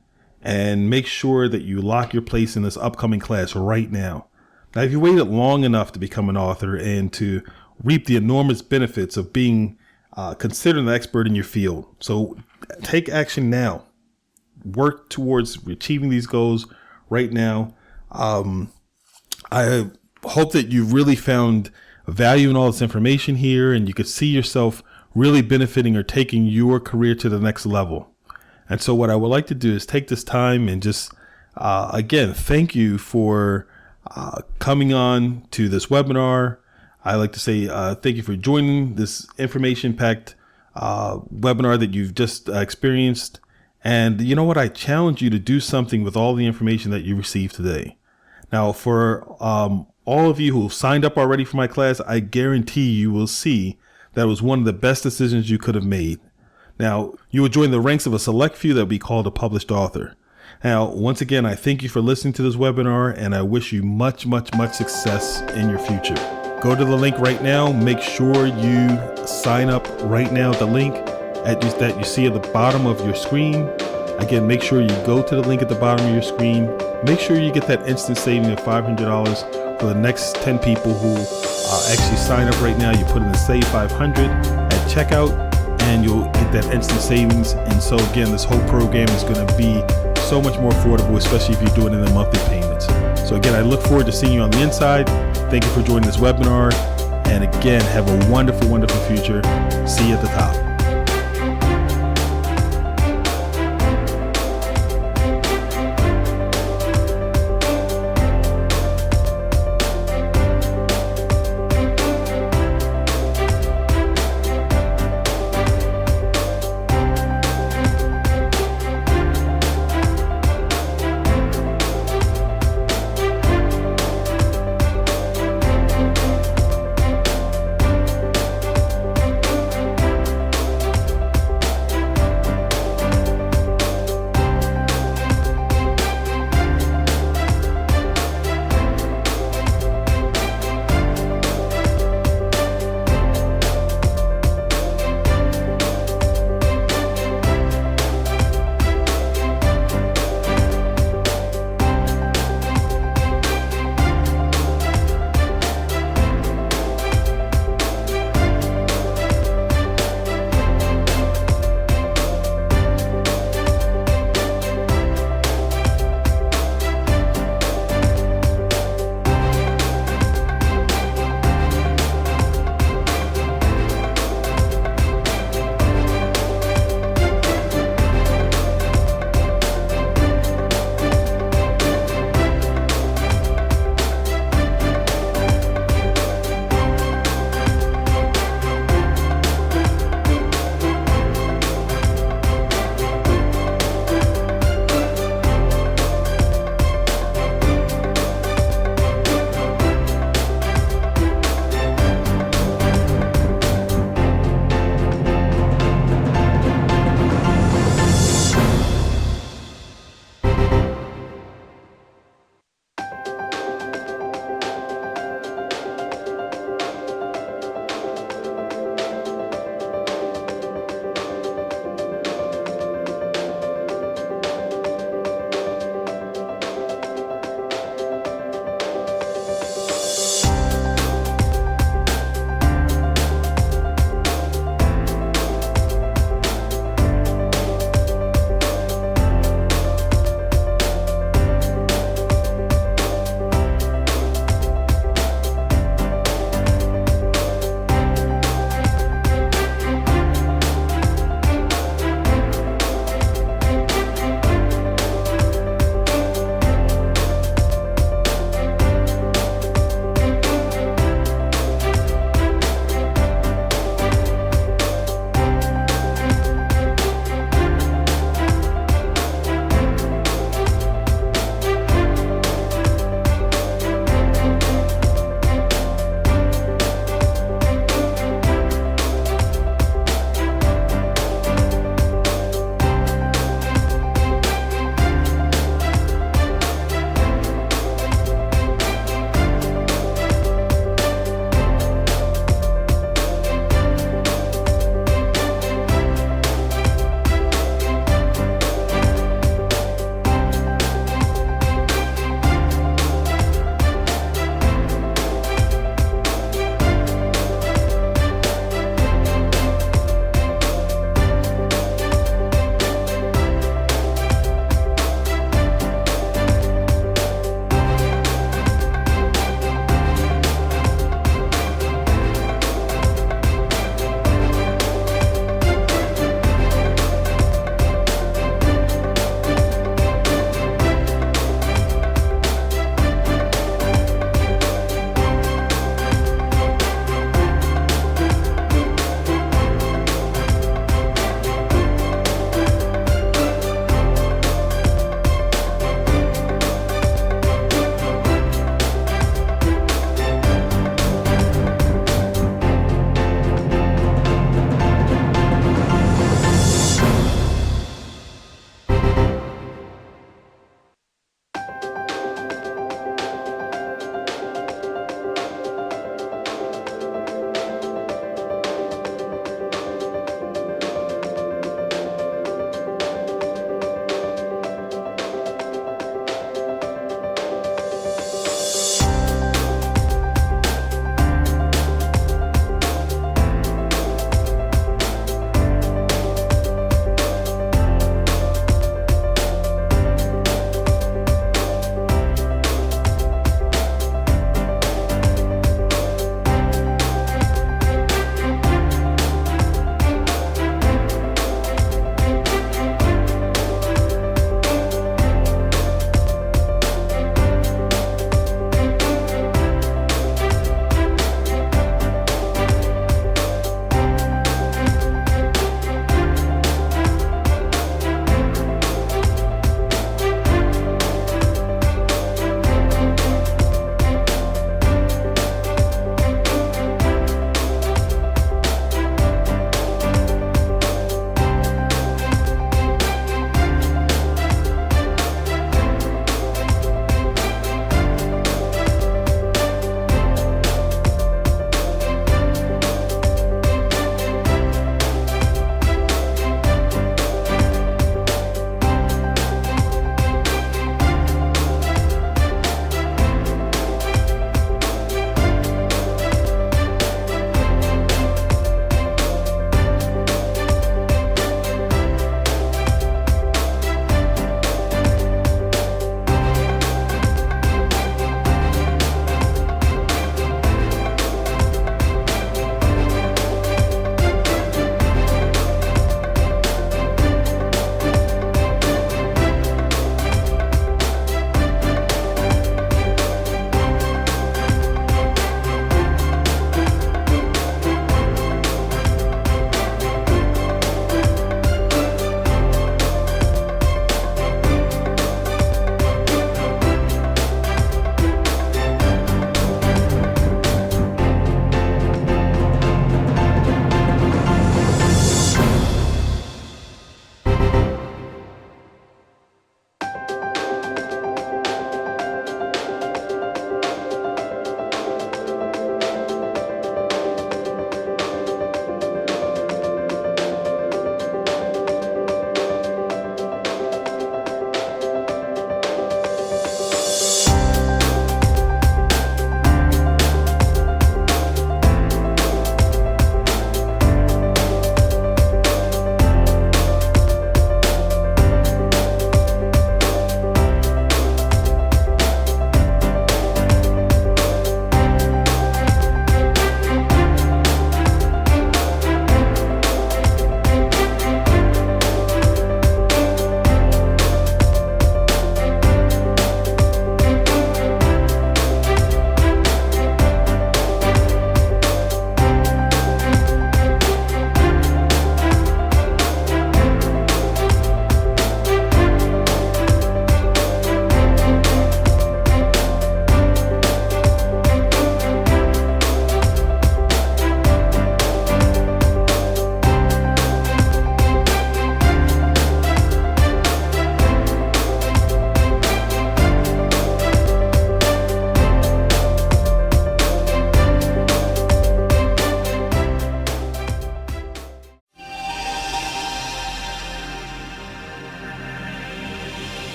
and make sure that you lock your place in this upcoming class right now. Now, if you waited long enough to become an author and to reap the enormous benefits of being considered an expert in your field, so take action now. Work towards achieving these goals right now. I hope that you really found value in all this information here, and you could see yourself really benefiting or taking your career to the next level. And so what I would like to do is take this time and just, again, thank you for coming on to this webinar. I like to say thank you for joining this information-packed webinar that you've just experienced. And you know what? I challenge you to do something with all the information that you received today. Now, for all of you who signed up already for my class, I guarantee you will see that it was one of the best decisions you could have made. Now, you will join the ranks of a select few that will be called a published author. Now, once again, I thank you for listening to this webinar, and I wish you much, much, much success in your future. Go to the link right now. Make sure you sign up right now at the link that you see at the bottom of your screen. Again, make sure you go to the link at the bottom of your screen. Make sure you get that instant saving of $500 for the next 10 people who actually sign up right now. You put in the Save 500 at checkout, and you'll get that instant savings. And so again, this whole program is going to be so so much more affordable, especially if you're doing it in the monthly payments. So again, I look forward to seeing you on the inside. Thank you for joining this webinar. And again, have a wonderful, wonderful future. See you at the top.